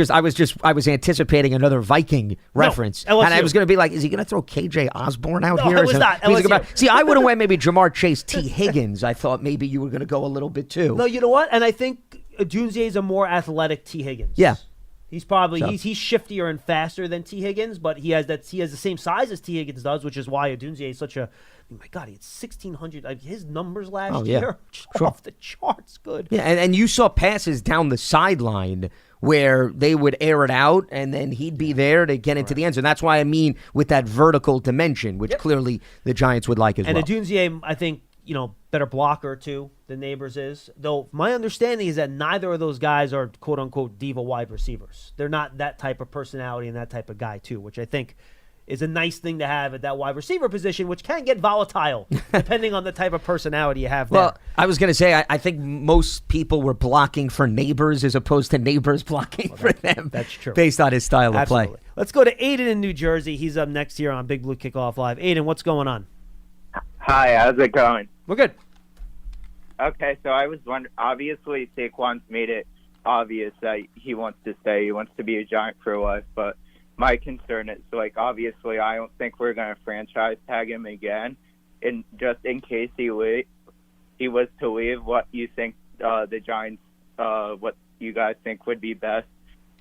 anticipating another Viking reference, and I was going to be like, is he going to throw KJ Osborne out here? No, it was not. See, I would have went maybe Jamar Chase, T. Higgins. I thought maybe you were going to go a little bit too. No, you know what? And I think Odunze is a more athletic T. Higgins. Yeah. He's probably he's shiftier and faster than T. Higgins, but he has the same size as T. Higgins does, which is why Odunze is such a. My God, he had 1,600. His numbers last year, off the charts, good. Yeah, and you saw passes down the sideline where they would air it out, and then he'd be there to get into the end zone. That's why I mean with that vertical dimension, which clearly the Giants would like as well. And Odunze, I think, better blocker, too, than Neighbors is. Though my understanding is that neither of those guys are quote-unquote diva wide receivers. They're not that type of personality and that type of guy, too, which I think is a nice thing to have at that wide receiver position, which can get volatile depending on the type of personality you have there. Well, I was going to say, I think most people were blocking for Neighbors as opposed to Neighbors blocking for them. That's true. Based on his style of play. Let's go to Aiden in New Jersey. He's up next here on Big Blue Kickoff Live. Aiden, what's going on? Hi, how's it going? We're good. Okay, so I was wondering, obviously Saquon's made it obvious that he wants to stay. He wants to be a Giant for life, but my concern is, like, obviously I don't think we're going to franchise tag him again. And just in case he was to leave, what you think the Giants, what you guys think would be best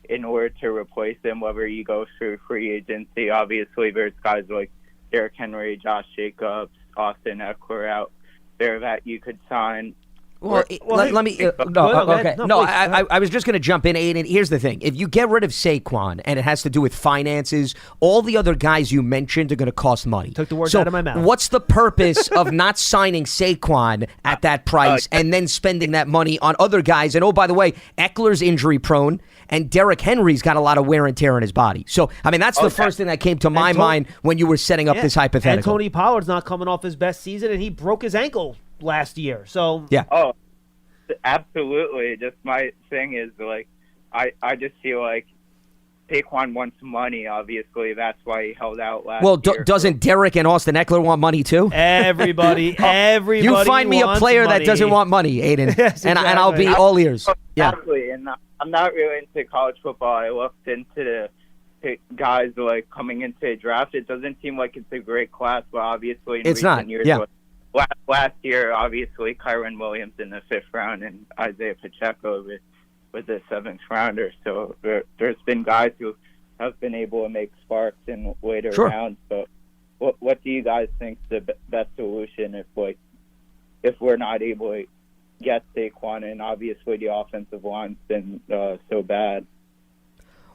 in order to replace him, whether he goes through free agency. Obviously, there's guys like Derrick Henry, Josh Jacobs, Austin Eckler out there that you could sign. Well, let me. I was just going to jump in, Aiden. Here's the thing: if you get rid of Saquon, and it has to do with finances, all the other guys you mentioned are going to cost money. Took the words out of my mouth. What's the purpose of not signing Saquon at that price and then spending that money on other guys? And oh, by the way, Eckler's injury prone, and Derrick Henry's got a lot of wear and tear in his body. So, I mean, that's the first thing that came to my mind when you were setting up this hypothetical. And Tony Pollard's not coming off his best season, and he broke his ankle last year. So yeah. Oh, absolutely. Just my thing is, like, I just feel like Saquon wants money, obviously. That's why he held out last year. Well, doesn't Derrick and Austin Eckler want money too? Everybody You find me a player that doesn't want money, Aiden, Yes, and I'll be all ears. Exactly, and I'm not really into college football. I looked into the guys, like, coming into a draft. It doesn't seem like it's a great class, but obviously in recent years, last year, obviously, Kyron Williams in the 5th round and Isaiah Pacheco was the 7th rounder. So there's been guys who have been able to make sparks in later rounds. So what do you guys think is the best solution if we're not able to get Saquon, and obviously the offensive line's been so bad?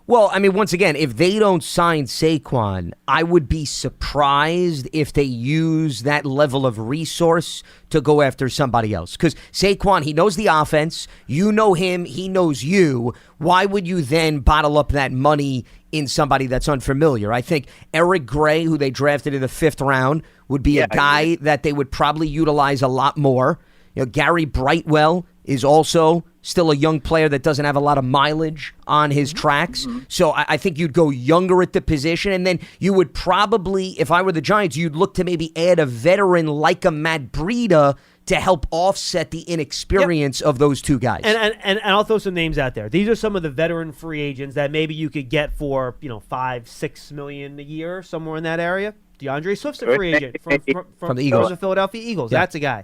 Well, I mean, once again, if they don't sign Saquon, I would be surprised if they use that level of resource to go after somebody else. Because Saquon, he knows the offense. You know him. He knows you. Why would you then bottle up that money in somebody that's unfamiliar? I think Eric Gray, who they drafted in the 5th round, would be a guy that they would probably utilize a lot more. You know, Gary Brightwell is also still a young player that doesn't have a lot of mileage on his tracks. So I think you'd go younger at the position, and then you would probably, if I were the Giants, you'd look to maybe add a veteran like a Matt Breida to help offset the inexperience of those two guys. And I'll throw some names out there. These are some of the veteran free agents that maybe you could get for, $5-6 million a year, somewhere in that area. DeAndre Swift's a free agent from the Eagles. The Philadelphia Eagles. Yeah. That's a guy.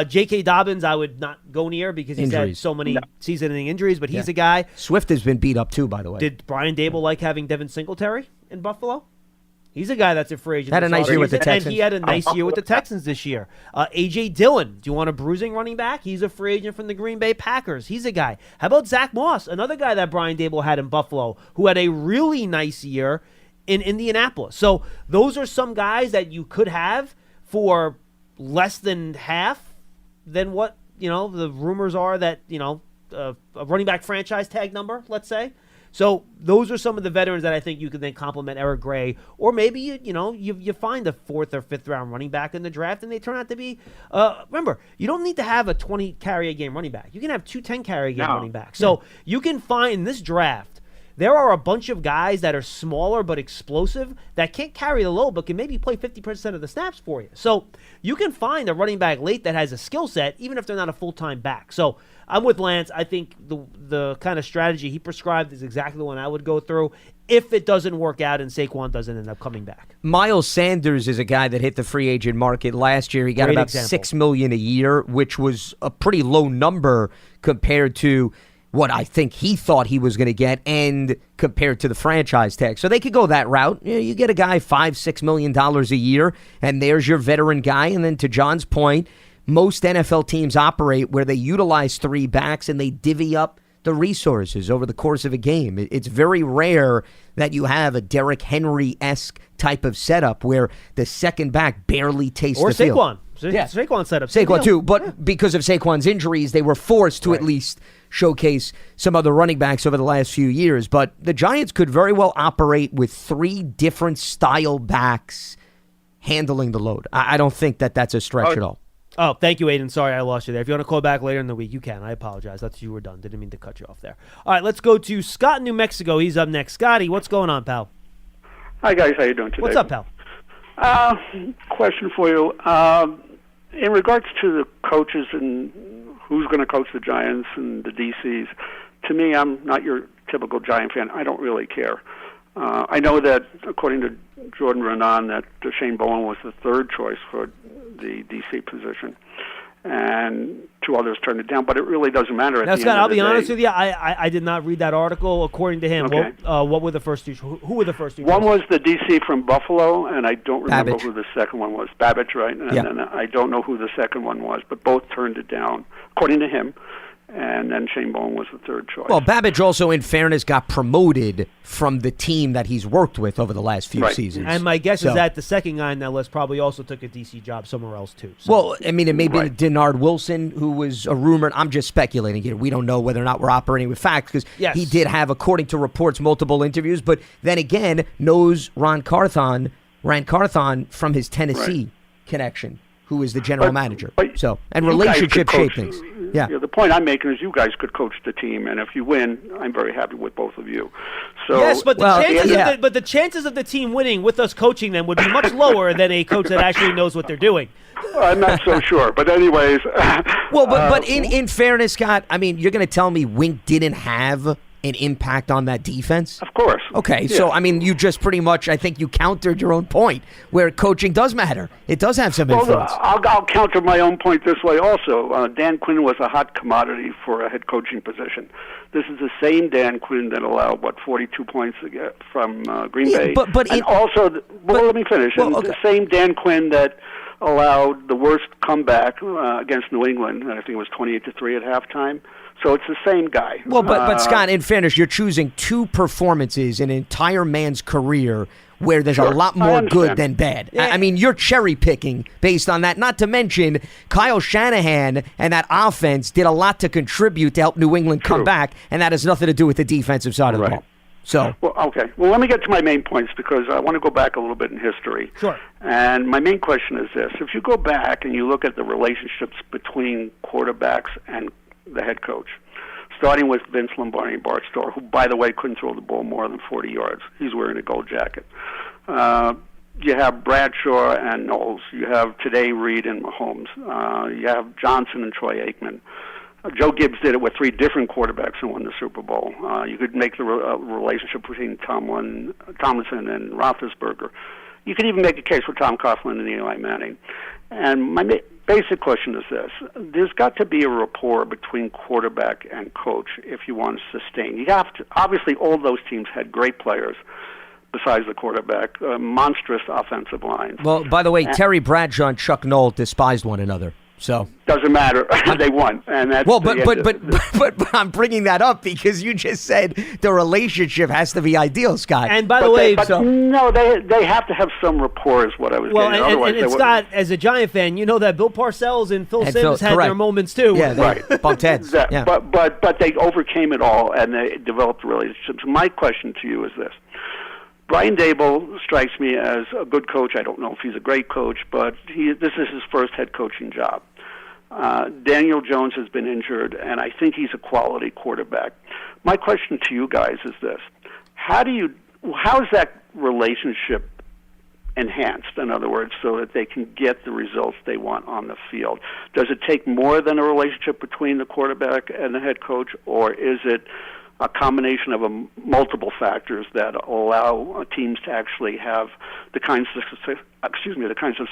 J.K. Dobbins, I would not go near because he's had so many season-ending injuries, but he's a guy. Swift has been beat up too, by the way. Did Brian Dable like having Devin Singletary in Buffalo? He's a guy that's a free agent. Had a nice year with the Texans. And he had a nice year with the Texans this year. A.J. Dillon, do you want a bruising running back? He's a free agent from the Green Bay Packers. He's a guy. How about Zach Moss, another guy that Brian Dable had in Buffalo, who had a really nice year in Indianapolis. So those are some guys that you could have for less than half than what, the rumors are that, a running back franchise tag number, let's say. So those are some of the veterans that I think you could then complement Eric Gray, or maybe you find a 4th or 5th round running back in the draft, and they turn out to be. Remember, you don't need to have a 20 carry a game running back. You can have 2 10 carry a game running backs. So you can find in this draft. There are a bunch of guys that are smaller but explosive that can't carry the load but can maybe play 50% of the snaps for you. So you can find a running back late that has a skill set even if they're not a full-time back. So I'm with Lance. I think the kind of strategy he prescribed is exactly the one I would go through if it doesn't work out and Saquon doesn't end up coming back. Miles Sanders is a guy that hit the free agent market last year. He got about $6 million a year, which was a pretty low number compared to what I think he thought he was going to get and compared to the franchise tag. So they could go that route. You get a guy $5-6 million a year, and there's your veteran guy. And then to John's point, most NFL teams operate where they utilize 3 backs and they divvy up the resources over the course of a game. It's very rare that you have a Derrick Henry-esque type of setup where the second back barely tastes the field. Yeah. Saquon set up. Saquon too, but because of Saquon's injuries, they were forced to at least showcase some other running backs over the last few years. But the Giants could very well operate with 3 different style backs handling the load. I don't think that that's a stretch at all. Oh, thank you, Aiden. Sorry I lost you there. If you want to call back later in the week, you can. I apologize. That's you were done. Didn't mean to cut you off there. All right, let's go to Scott in New Mexico. He's up next. Scotty, what's going on, pal? Hi, guys. How you doing today? What's up, pal? Question for you. In regards to the coaches and who's going to coach the Giants and the DCs, to me, I'm not your typical Giant fan. I don't really care. I know that, according to Jordan Renan, that Shane Bowen was the 3rd choice for the DC position, and 2 others turned it down. But it really doesn't matter. Now, Scott, I'll be honest with you. I did not read that article. According to him, okay. what were the first 2? Who were the first 2? One was the DC from Buffalo, and I don't remember Babbage. who the second one was. Babbage, right? And then I don't know who the second one was, but both turned it down, according to him. And then Shane Bowen was the 3rd choice. Well, Babbage also, in fairness, got promoted from the team that he's worked with over the last few seasons. And my guess is that the second guy on that list probably also took a DC job somewhere else, too. So. Well, I mean, it may be Denard Wilson, who was a rumor. I'm just speculating here. We don't know whether or not we're operating with facts because he did have, according to reports, multiple interviews. But then again, knows Ran Carthon from his Tennessee connection, who is the general manager. And relationship shape things. Yeah. The point I'm making is you guys could coach the team, and if you win, I'm very happy with both of you. So yes, but the chances of the team winning with us coaching them would be much lower than a coach that actually knows what they're doing. I'm not so sure, but anyways. Well, but in fairness, Scott, I mean, you're going to tell me Wink didn't have an impact on that defense? Of course. Okay, so, I mean, you just pretty much, I think you countered your own point, where coaching does matter. It does have some influence. I'll counter my own point this way also. Dan Quinn was a hot commodity for a head coaching position. This is the same Dan Quinn that allowed, 42 points from Green Bay. But let me finish. The same Dan Quinn that allowed the worst comeback against New England, I think it was 28-3 at halftime. So it's the same guy. Well, but Scott, in fairness, you're choosing 2 performances in an entire man's career where there's a lot more good than bad. Yeah. I mean, you're cherry picking based on that. Not to mention, Kyle Shanahan and that offense did a lot to contribute to help New England come back, and that has nothing to do with the defensive side of the ball. So, okay. Well, let me get to my main points because I want to go back a little bit in history. Sure. And my main question is this: if you go back and you look at the relationships between quarterbacks and the head coach, starting with Vince Lombardi and Bart Starr, who, by the way, couldn't throw the ball more than 40 yards. He's wearing a gold jacket. You have Bradshaw and Knowles. You have today Reed and Mahomes. You have Johnson and Troy Aikman. Joe Gibbs did it with 3 different quarterbacks and won the Super Bowl. You could make the relationship between Tomlinson and Roethlisberger. You could even make a case for Tom Coughlin and Eli Manning. And my basic question is this: there's got to be a rapport between quarterback and coach if you want to sustain. You have to. Obviously, all those teams had great players besides the quarterback, monstrous offensive lines. Well, by the way, Terry Bradshaw and Chuck Noll despised one another. So doesn't matter. They won, and that's but I'm bringing that up because you just said the relationship has to be ideal, Scott. And by the way, no, they have to have some rapport, is what I was getting. And Scott, as a Giant fan, you know that Bill Parcells and Phil Simms had their moments too. Yeah, they bumped heads. But they overcame it all, and they developed relationships. My question to you is this: Brian Daboll strikes me as a good coach. I don't know if he's a great coach, but this is his first head coaching job. Daniel Jones has been injured, and I think he's a quality quarterback. My question to you guys is this: how is that relationship enhanced, in other words, so that they can get the results they want on the field? Does it take more than a relationship between the quarterback and the head coach, or is it a combination of multiple factors that allow teams to actually have the kinds of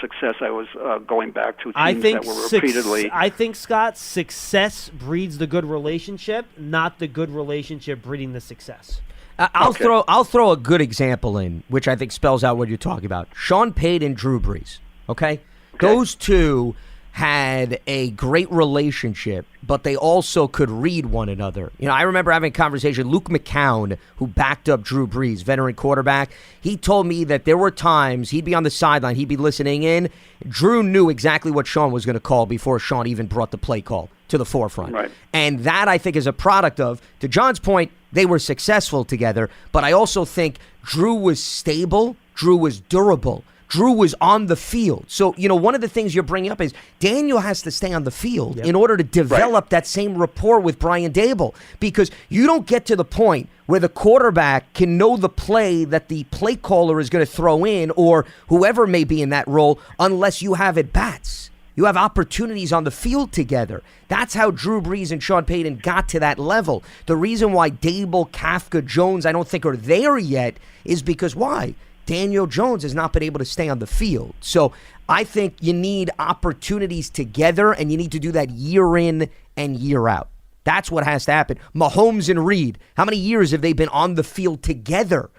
success I was going back to? That were repeatedly. I think, Scott, success breeds the good relationship, not the good relationship breeding the success. I'll throw a good example in, which I think spells out what you're talking about. Sean Payton and Drew Brees. Okay? Those two had a great relationship, but they also could read one another. I remember having a conversation. Luke McCown, who backed up Drew Brees, veteran quarterback, he told me that there were times he'd be on the sideline, he'd be listening in. Drew knew exactly what Sean was going to call before Sean even brought the play call to the forefront. Right. And that, I think, is a product of, to John's point, they were successful together, but I also think Drew was stable, Drew was durable. Drew was on the field. So, one of the things you're bringing up is Daniel has to stay on the field in order to develop that same rapport with Brian Daboll, because you don't get to the point where the quarterback can know the play that the play caller is going to throw in or whoever may be in that role unless you have at-bats. You have opportunities on the field together. That's how Drew Brees and Sean Payton got to that level. The reason why Daboll, Kafka, Jones, I don't think are there yet is because why? Daniel Jones has not been able to stay on the field. So I think you need opportunities together, and you need to do that year in and year out. That's what has to happen. Mahomes and Reed, how many years have they been on the field together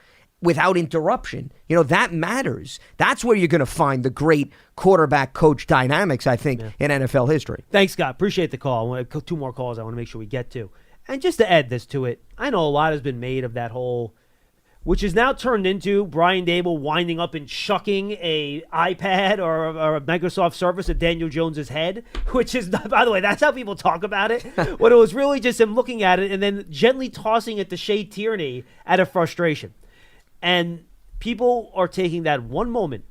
without interruption? That matters. That's where you're going to find the great quarterback-coach dynamics, I think, in NFL history. Thanks, Scott. Appreciate the call. I have 2 more calls I want to make sure we get to. And just to add this to it, I know a lot has been made of that whole, which is now turned into Brian Daboll winding up and chucking a iPad or a Microsoft Surface at Daniel Jones's head, which is, by the way, that's how people talk about it. When it was really just him looking at it and then gently tossing it to Shea Tierney out of frustration. And people are taking that one moment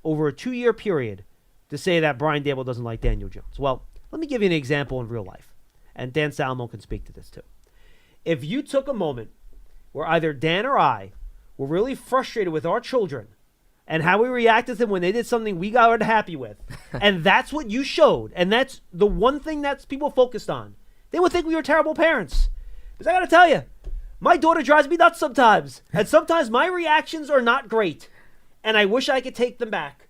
over a 2-year period to say that Brian Daboll doesn't like Daniel Jones. Well, let me give you an example in real life. And Dan Salmo can speak to this too. If you took a moment where either Dan or I were really frustrated with our children and how we reacted to them when they did something we got unhappy with, and that's what you showed, and that's the one thing that's people focused on, they would think we were terrible parents. Because I got to tell you, my daughter drives me nuts sometimes, and sometimes my reactions are not great, and I wish I could take them back.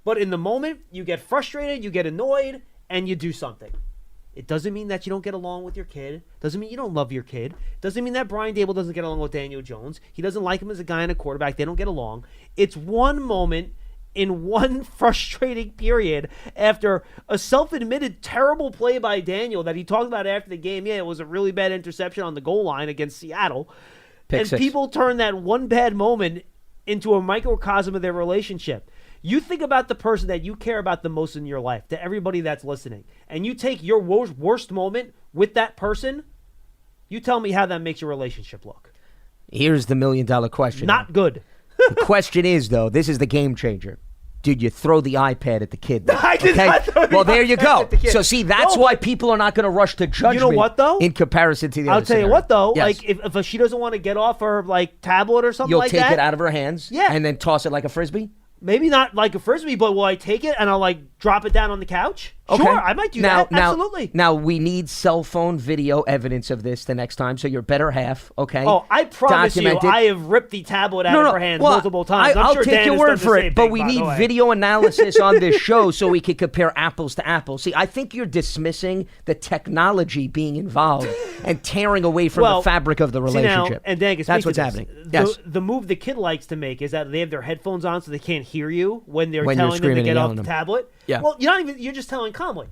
But in the moment, you get frustrated, you get annoyed, and you do something. It doesn't mean that you don't get along with your kid. Doesn't mean you don't love your kid. Doesn't mean that Brian Daboll doesn't get along with Daniel Jones. He doesn't like him as a guy and a quarterback. They don't get along. It's one moment in one frustrating period after a self-admitted terrible play by Daniel that he talked about after the game. Yeah, it was a really bad interception on the goal line against Seattle. Pick and six. People turn that one bad moment into a microcosm of their relationship. You think about the person that you care about the most in your life, to everybody that's listening, and you take your worst moment with that person, you tell me how that makes your relationship look. Here's the $1 million question. Not good. The question is, though, this is the game changer. Did you throw the iPad at the kid? I did not throw the Well, there you iPad go. at the kid. So, see, that's why people are not going to rush to judgment. You know what, though? In comparison to the other I'll tell you scenario. what, though. Yes. Like, if she doesn't want to get off her, tablet or something You'll like take that. it out of her hands and then toss it like a Frisbee? Maybe not like a Frisbee, but will I take it and I'll, drop it down on the couch? Okay. Sure, I might do that. Absolutely. Now, we need cell phone video evidence of this the next time, so your better half, okay? Oh, I promise Document you, it. I have ripped the tablet out of her hands multiple times. I'll sure take Dan your has word done the for same it, but thing, we by the need way. video analysis on this show so we can compare apples to apples. See, I think you're dismissing the technology being involved and tearing away from the fabric of the relationship. And Dan can That's speak what's to happening. this. Yes. The move the kid likes to make is that they have their headphones on so they can't hear you when they're When you're telling them to screaming get and off yelling the them. tablet. Yeah. Well, you're just telling calmly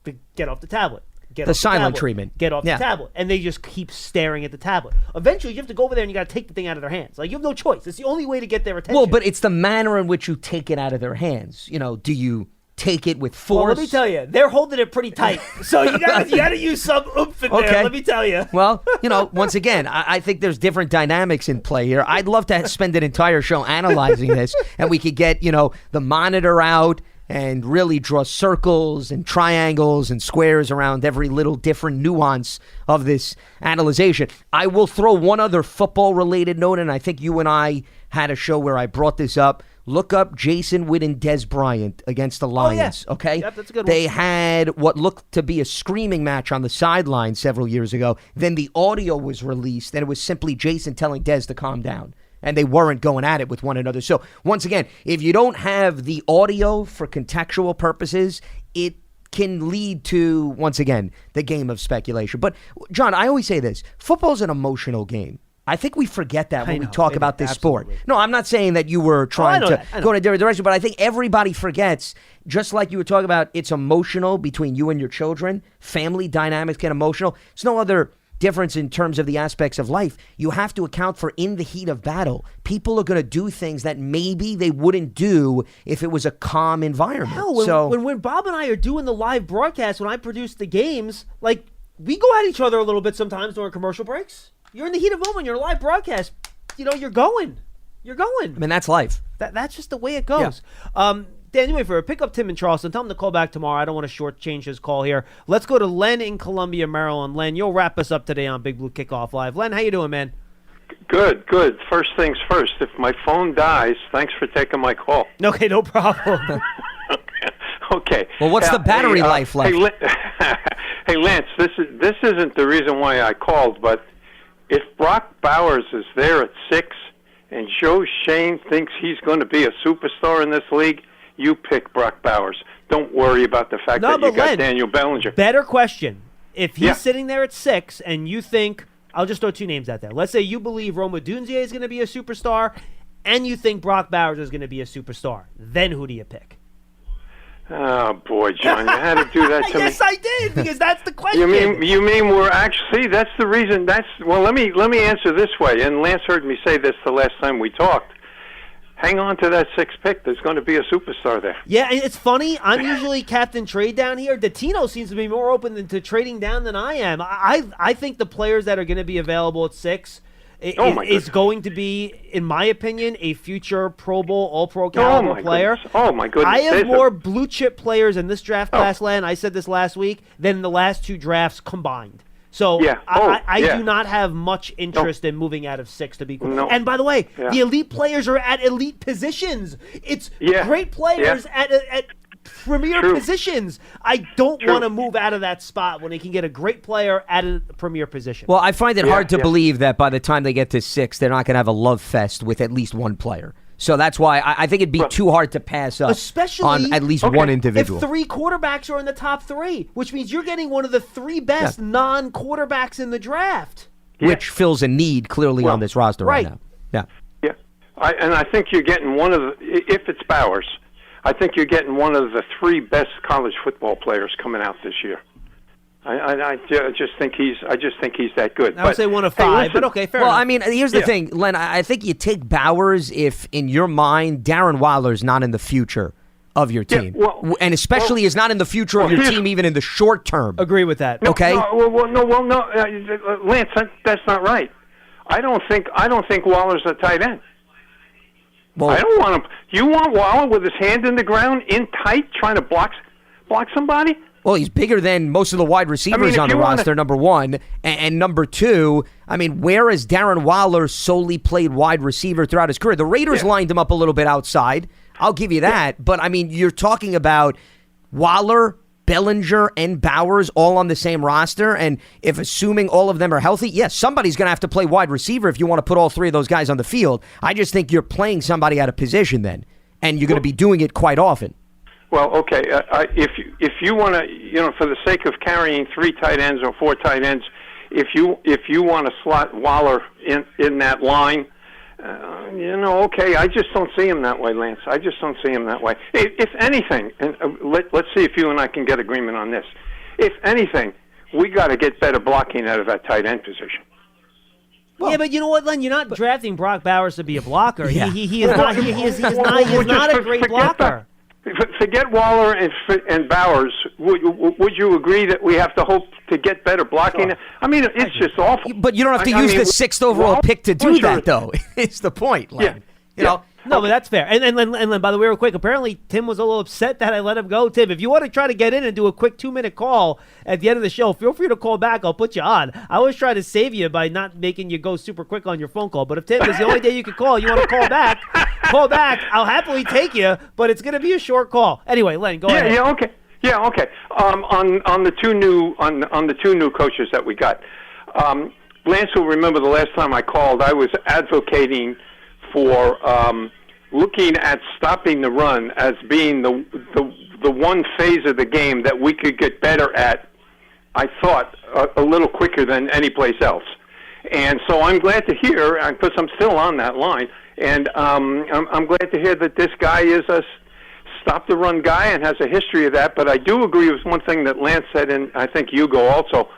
to get off the tablet. Get The off silent tablet. treatment. Get off Yeah. the tablet. And they just keep staring at the tablet. Eventually, you have to go over there and you got to take the thing out of their hands. You have no choice. It's the only way to get their attention. Well, but it's the manner in which you take it out of their hands. Do you take it with force? Well, let me tell you, they're holding it pretty tight. So you got to use some oomph in there. Let me tell you. Well, once again, I think there's different dynamics in play here. I'd love to spend an entire show analyzing this, and we could get the monitor out and really draw circles and triangles and squares around every little different nuance of this analyzation. I will throw one other football-related note, and I think you and I had a show where I brought this up. Look up Jason Witten and Des Bryant against the Lions, okay? Yep, that's a good one. They had what looked to be a screaming match on the sideline several years ago. Then the audio was released, and it was simply Jason telling Des to calm down. And they weren't going at it with one another. So, once again, if you don't have the audio for contextual purposes, it can lead to, once again, the game of speculation. But, John, I always say this. Football's an emotional game. I think we forget that when we know, talk about this absolutely. sport. No, I'm not saying that you were trying to go in a different direction, but I think everybody forgets, just like you were talking about, it's emotional between you and your children. Family dynamics get emotional. It's no other difference in terms of the aspects of life. You have to account for in the heat of battle. People are going to do things that maybe they wouldn't do if it was a calm environment. Hell, when Bob and I are doing the live broadcast, when I produce the games, like, we go at each other a little bit sometimes during commercial breaks. You're in the heat of moment. You're live broadcast. You're going. I mean, that's life. That's just the way it goes. Yeah. Dan Newman, pick up Tim in Charleston. Tell him to call back tomorrow. I don't want to shortchange his call here. Let's go to Len in Columbia, Maryland. Len, you'll wrap us up today on Big Blue Kickoff Live. Len, how you doing, man? Good. First things first. If my phone dies, thanks for taking my call. Okay, no problem. Okay. Well, what's the battery life like? Hey, Lance, this isn't the reason why I called, but if Brock Bowers is there at 6 and Joe Shane thinks he's going to be a superstar in this league, you pick Brock Bowers. Don't worry about the fact that you got Daniel Bellinger. Better question. If he's sitting there at 6 and you think, I'll just throw two names out there. Let's say you believe Roma Dunzier is going to be a superstar and you think Brock Bowers is going to be a superstar. Then who do you pick? Oh boy, John, you had to do that to me. Yes, I did, because that's the question. You mean we're actually? That's the reason. Well. Let me answer this way. And Lance heard me say this the last time we talked. Hang on to that 6th pick. There's going to be a superstar there. Yeah, and it's funny. I'm usually captain trade down here. Dottino seems to be more open to trading down than I am. I think the players that are going to be available at 6. Is going to be, in my opinion, a future Pro Bowl, All-Pro caliber player. Goodness. Oh, my goodness. I have more blue-chip players in this draft class, Len, I said this last week, than in the last 2 drafts combined. So I do not have much interest in moving out of 6 to be cool. No. And by the way, the elite players are at elite positions. It's great players at premier positions. I don't want to move out of that spot when they can get a great player at a premier position. Well, I find it hard to believe that by the time they get to 6, they're not going to have a love fest with at least one player. So that's why I think it'd be too hard to pass up on at least one individual. If 3 quarterbacks are in the top 3, which means you're getting one of the 3 best non-quarterbacks in the draft. Which fills a need clearly on this roster right now. Yeah. I think you're getting one of the, if it's Bowers, I think you're getting one of the 3 best college football players coming out this year. I just think he's that good. I would say one of 5, but okay, fair enough. Well, I mean, here's the thing, Len. I think you take Bowers if, in your mind, Darren Waller's not in the future of your team, and especially is not in the future of your team even in the short term. Agree with that. Okay. No, Lance, that's not right. I don't think Waller's a tight end. Well, I don't want him. You want Waller with his hand in the ground, in tight, trying to block somebody? Well, he's bigger than most of the wide receivers on the roster, number one. And number two, I mean, where has Darren Waller solely played wide receiver throughout his career? The Raiders lined him up a little bit outside. I'll give you that. But, I mean, you're talking about Waller, Bellinger, and Bowers all on the same roster. And if assuming all of them are healthy, yes, somebody's going to have to play wide receiver if you want to put all 3 of those guys on the field. I just think you're playing somebody out of position then. And you're going to be doing it quite often. Well, okay. If you want to, for the sake of carrying 3 tight ends or 4 tight ends, if you want to slot Waller in that line, okay. I just don't see him that way, Lance. I just don't see him that way. If anything, and let's see if you and I can get agreement on this. If anything, we got to get better blocking out of that tight end position. Well, yeah, but you know what, Len? You're not drafting Brock Bowers to be a blocker. Yeah. He is not a great blocker. Forget Waller and Bowers. Would you agree that we have to hope to get better blocking? I mean, it's just awful. But you don't have to use the 6th overall pick to do that, though. It's the point, Len. You know? No, but that's fair. And Len, by the way, real quick, apparently Tim was a little upset that I let him go. Tim, if you want to try to get in and do a quick 2-minute call at the end of the show, feel free to call back. I'll put you on. I always try to save you by not making you go super quick on your phone call. But if Tim is the only day you can call, you want to call back, I'll happily take you, but it's going to be a short call. Anyway, Len, go ahead. Yeah, okay. Yeah, okay. On the 2 new coaches that we got, Lance will remember the last time I called, I was advocating for looking at stopping the run as being the one phase of the game that we could get better at, I thought, a little quicker than any place else. And so I'm glad to hear, because I'm still on that line, and I'm glad to hear that this guy is a stop-the-run guy and has a history of that. But I do agree with one thing that Lance said, and I think Hugo also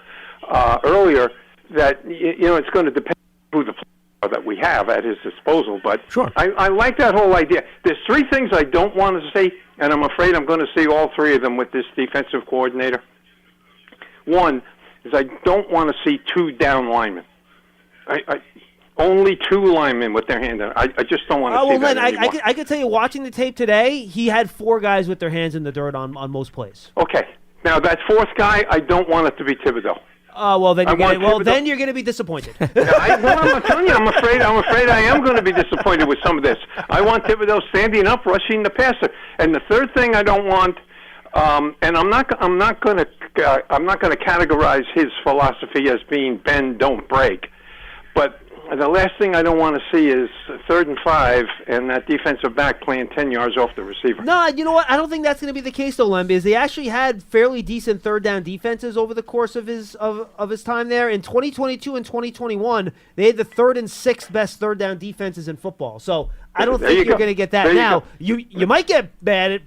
earlier, that it's going to depend on who the player that we have at his disposal. But sure. I like that whole idea. There's three things I don't want to see, and I'm afraid I'm going to see all three of them with this defensive coordinator. One is I don't want to see two down linemen. Only two linemen with their hand in. I just don't want to see that anymore. I could tell you, watching the tape today, he had four guys with their hands in the dirt on most plays. Okay. Now, that fourth guy, I don't want it to be Thibodeau. Then you're going to be disappointed. I'm telling you, I'm afraid I am going to be disappointed with some of this. I want Thibodeau standing up, rushing the passer. And the third thing I don't want, and I'm not going to categorize his philosophy as being bend, don't break. But the last thing I don't want to see is 3rd and 5 and that defensive back playing 10 yards off the receiver. No, you know what? I don't think that's going to be the case, though, Len, because they actually had fairly decent third down defenses over the course of his time there. In 2022 and 2021, they had the 3rd and 6th best third down defenses in football. So I don't think you're going to get that. Now, you might get bad at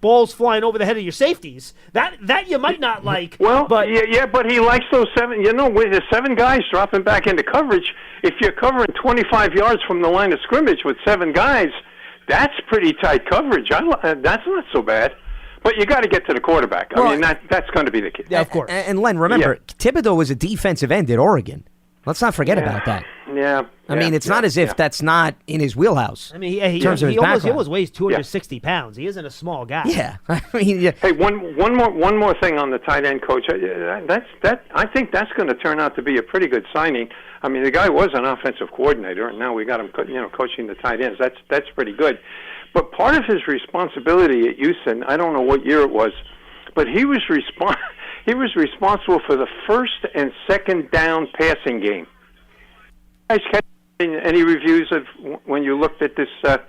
balls flying over the head of your safeties. That you might not like. Well, but he likes those seven. With the 7 guys dropping back into coverage, if you're covering 25 yards from the line of scrimmage with 7 guys, that's pretty tight coverage. That's not so bad. But you got to get to the quarterback. Well, I mean, that's going to be the key. Yeah, of course. And Len, remember, Thibodeau was a defensive end at Oregon. Let's not forget about that. Yeah. I mean, it's not as if that's not in his wheelhouse. I mean, he almost weighs 260 pounds. He isn't a small guy. Yeah. I mean, Hey, one more thing on the tight end coach. I think that's going to turn out to be a pretty good signing. I mean, the guy was an offensive coordinator, and now we got him, coaching the tight ends. That's pretty good. But part of his responsibility at Houston, I don't know what year it was, but he was responsible for the 1st and 2nd down passing game. Guys, any reviews of when you looked at this at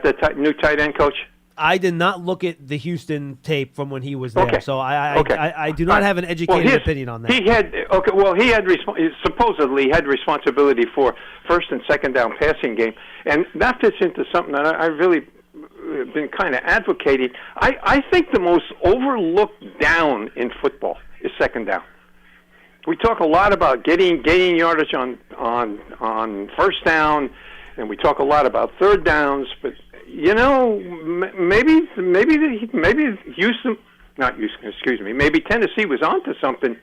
the new tight end coach? I did not look at the Houston tape from when he was there, so I do not have an educated opinion on that. He supposedly had responsibility for 1st and 2nd down passing game, and that fits into something that I really been kind of advocating. I think the most overlooked down in football is 2nd down. We talk a lot about getting yardage on 1st down, and we talk a lot about 3rd downs. But maybe Houston, not Houston, excuse me. Maybe Tennessee was onto something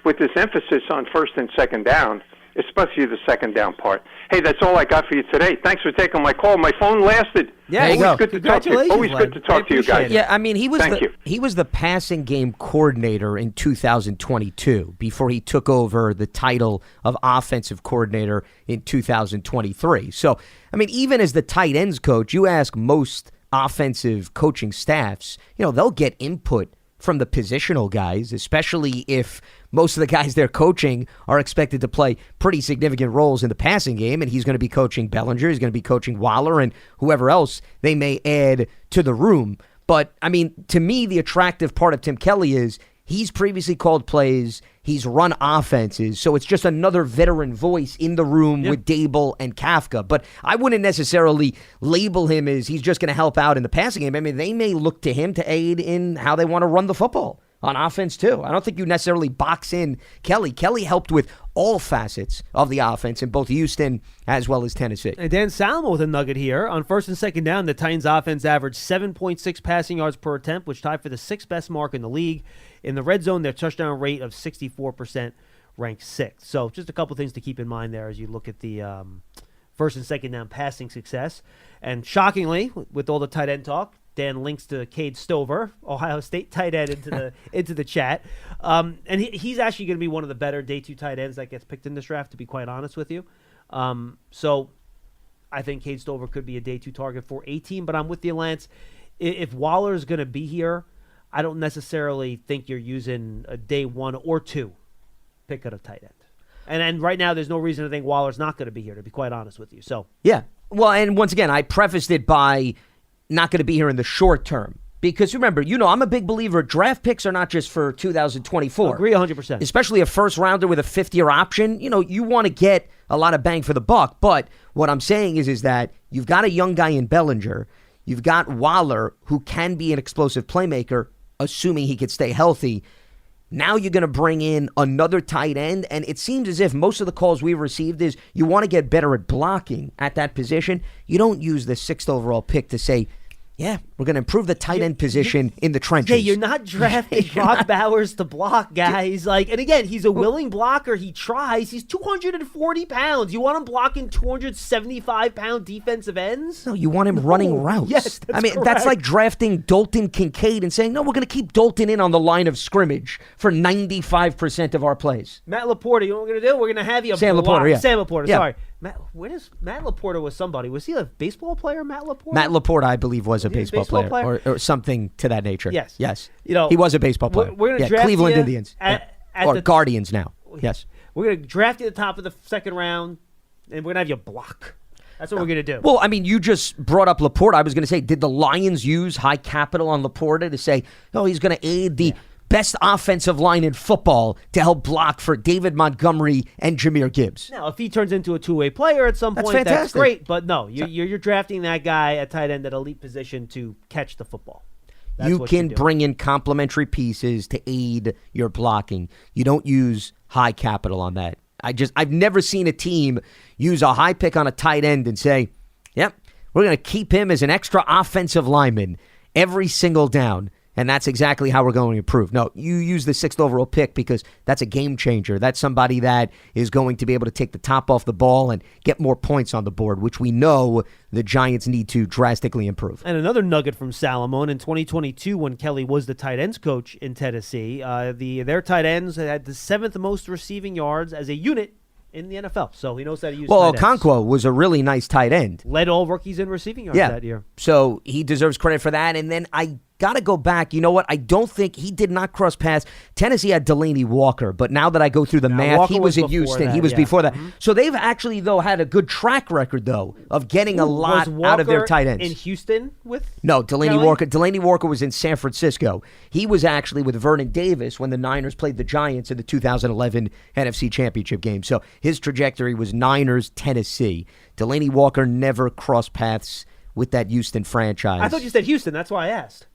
with this emphasis on 1st and 2nd down, especially the 2nd down part. Hey, that's all I got for you today. Thanks for taking my call. My phone lasted. Yeah, always good to talk to you. Always good to talk to you guys. Yeah, I mean, he was the passing game coordinator in 2022 before he took over the title of offensive coordinator in 2023. So, I mean, even as the tight ends coach, you ask most offensive coaching staffs, they'll get input from the positional guys, especially if most of the guys they're coaching are expected to play pretty significant roles in the passing game, and he's going to be coaching Bellinger, he's going to be coaching Waller, and whoever else they may add to the room. But, I mean, to me, the attractive part of Tim Kelly is he's previously called plays, he's run offenses, so it's just another veteran voice in the room with Dable and Kafka. But I wouldn't necessarily label him as he's just going to help out in the passing game. I mean, they may look to him to aid in how they want to run the football on offense, too. I don't think you necessarily box in Kelly. Kelly helped with all facets of the offense in both Houston as well as Tennessee. And Dan Salmo with a nugget here. On 1st and 2nd down, the Titans offense averaged 7.6 passing yards per attempt, which tied for the 6th best mark in the league. In the red zone, their touchdown rate of 64% ranked 6th. So just a couple things to keep in mind there as you look at the 1st and 2nd down passing success. And shockingly, with all the tight end talk, Dan links to Cade Stover, Ohio State tight end, into the chat. And he's actually going to be one of the better day 2 tight ends that gets picked in this draft, to be quite honest with you. So I think Cade Stover could be a day 2 target for a team, but I'm with you, Lance. If Waller's going to be here, I don't necessarily think you're using a day 1 or 2 pick at a tight end. And right now, there's no reason to think Waller's not going to be here, to be quite honest with you. So yeah. Well, and once again, I prefaced it by not going to be here in the short term, Because remember, I'm a big believer, draft picks are not just for 2024. Agree 100%. Especially a first rounder with a fifth-year option. You want to get a lot of bang for the buck. But what I'm saying is that you've got a young guy in Bellinger. You've got Waller, who can be an explosive playmaker, assuming he could stay healthy. Now you're going to bring in another tight end, and it seems as if most of the calls we've received is you want to get better at blocking at that position. You don't use the 6th overall pick to say, yeah, we're going to improve the tight end position in the trenches. Yeah, you're not drafting Brock Bowers to block, guys. And again, he's a willing blocker. He tries. He's 240 pounds. You want him blocking 275-pound defensive ends? No, you want him running routes. Yes, correct. That's like drafting Dalton Kincaid and saying, no, we're going to keep Dalton in on the line of scrimmage for 95% of our plays. Matt Laporta, you know what we're going to do? We're going to have you Sam Laporta, yeah. Sam Laporta, yeah. Sorry. Matt Laporta was somebody. Was he a baseball player, Matt Laporta? Matt Laporta, I believe, was a baseball player. Or something to that nature. Yes. He was a baseball player. We're going to draft Cleveland you Indians. Or Guardians now. Yes. We're going to draft you at the top of the second round, and we're going to have you block. That's what we're going to do. Well, you just brought up Laporta. I was going to say, did the Lions use high capital on Laporta to say, he's going to aid the best offensive line in football to help block for David Montgomery and Jahmyr Gibbs? Now, if he turns into a two-way player at some point, that's great. But no, you're drafting that guy at tight end at elite position to catch the football. You can bring in complementary pieces to aid your blocking. You don't use high capital on that. I've never seen a team use a high pick on a tight end and say, yep, we're going to keep him as an extra offensive lineman every single down. And that's exactly how we're going to improve. No, you use the 6th overall pick because that's a game changer. That's somebody that is going to be able to take the top off the ball and get more points on the board, which we know the Giants need to drastically improve. And another nugget from Salomon in 2022 when Kelly was the tight ends coach in Tennessee, their tight ends had the 7th most receiving yards as a unit in the NFL. So he knows how to use tight ends. Okonkwo was a really nice tight end. Led all rookies in receiving yards that year. So he deserves credit for that. And then I got to go back. You know what? I don't think he did not cross paths. Tennessee had Delaney Walker, but now that I go through the math, Walker he was in Houston. He was before that. Mm-hmm. So they've actually, though, had a good track record, though, of getting a lot out of their tight ends. In Houston with No, Delaney Walker. Delaney Walker was in San Francisco. He was actually with Vernon Davis when the Niners played the Giants in the 2011 NFC Championship game. So his trajectory was Niners, Tennessee. Delaney Walker never crossed paths with that Houston franchise. I thought you said Houston. That's why I asked.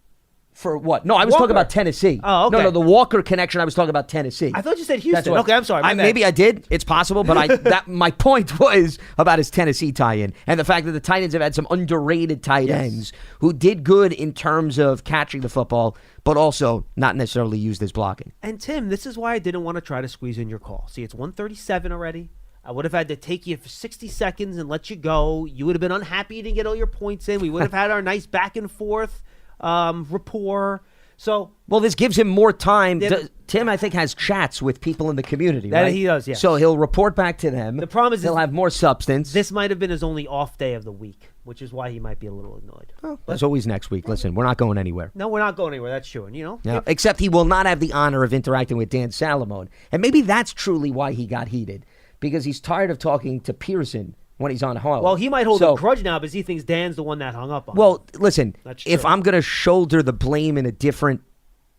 For what? No, I was talking about Tennessee. Oh, okay. No, the Walker connection, I was talking about Tennessee. I thought you said Houston. Okay, I'm sorry. Maybe I did. It's possible, but my point was about his Tennessee tie-in and the fact that the Titans have had some underrated tight ends who did good in terms of catching the football, but also not necessarily used as blocking. And Tim, this is why I didn't want to try to squeeze in your call. See, it's 1:37 already. I would have had to take you for 60 seconds and let you go. You would have been unhappy to get all your points in. We would have had our nice back and forth rapport. So, well, this gives him more time. Tim, I think, has chats with people in the community, right? He does, yes. So he'll report back to them. The problem is he'll have more substance. This might have been his only off day of the week, which is why he might be a little annoyed. Oh, there's always next week. Listen, we're not going anywhere. No, we're not going anywhere. That's true. And, except he will not have the honor of interacting with Dan Salomon. And maybe that's truly why he got heated, because he's tired of talking to Pearson when he's on home. Well, he might hold a grudge now because he thinks Dan's the one that hung up on him. Well, listen, if I'm going to shoulder the blame in a different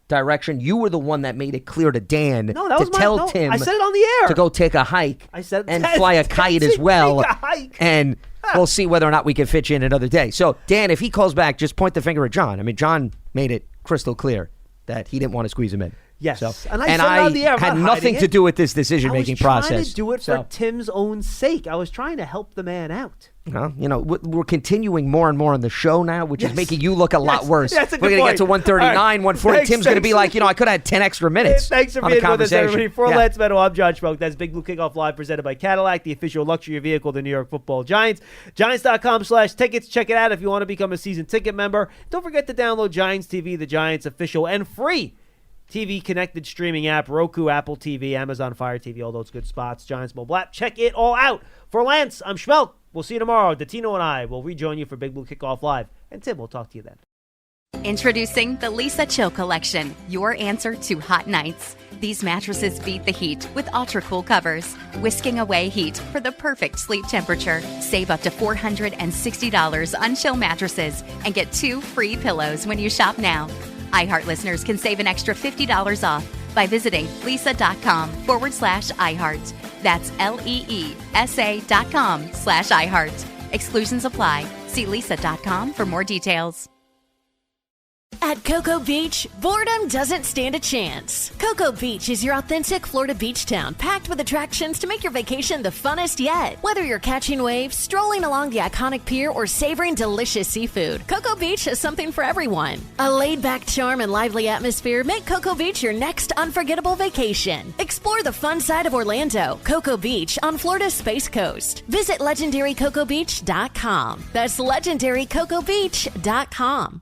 direction, you were the one that made it clear to Dan to tell Tim I said it on the air. to go take a hike and fly a kite as well. And we'll see whether or not we can fit you in another day. So, Dan, if he calls back, just point the finger at John. I mean, John made it crystal clear that he didn't want to squeeze him in. Yes. So, and I had nothing to do with this decision-making process. I was trying to do it for Tim's own sake. I was trying to help the man out. Well, we're continuing more and more on the show now, which is making you look a lot worse. That's a good we're going to get to 139, right. 140. Tim's going to be like, I could have had 10 extra minutes. Thanks for being with us, everybody. For Lance Meadow, I'm John Schmelk. That's Big Blue Kickoff Live, presented by Cadillac, the official luxury vehicle of the New York Football Giants. Giants.com/tickets. Check it out if you want to become a season ticket member. Don't forget to download Giants TV, the Giants official and free TV connected streaming app, Roku, Apple TV, Amazon Fire TV, all those good spots, Giants mobile app. Check it all out. For Lance, I'm Schmelk. We'll see you tomorrow. Datino and I will rejoin you for Big Blue Kickoff Live. And Tim, we'll talk to you then. Introducing the Lisa Chill Collection, your answer to hot nights. These mattresses beat the heat with ultra-cool covers, whisking away heat for the perfect sleep temperature. Save up to $460 on Chill mattresses and get 2 free pillows when you shop now. iHeart listeners can save an extra $50 off by visiting lisa.com/iHeart. That's LEESA.com/iHeart. Exclusions apply. See lisa.com for more details. At Cocoa Beach, boredom doesn't stand a chance. Cocoa Beach is your authentic Florida beach town, packed with attractions to make your vacation the funnest yet. Whether you're catching waves, strolling along the iconic pier, or savoring delicious seafood, Cocoa Beach has something for everyone. A laid-back charm and lively atmosphere make Cocoa Beach your next unforgettable vacation. Explore the fun side of Orlando, Cocoa Beach on Florida's Space Coast. Visit LegendaryCocoBeach.com. That's LegendaryCocoBeach.com.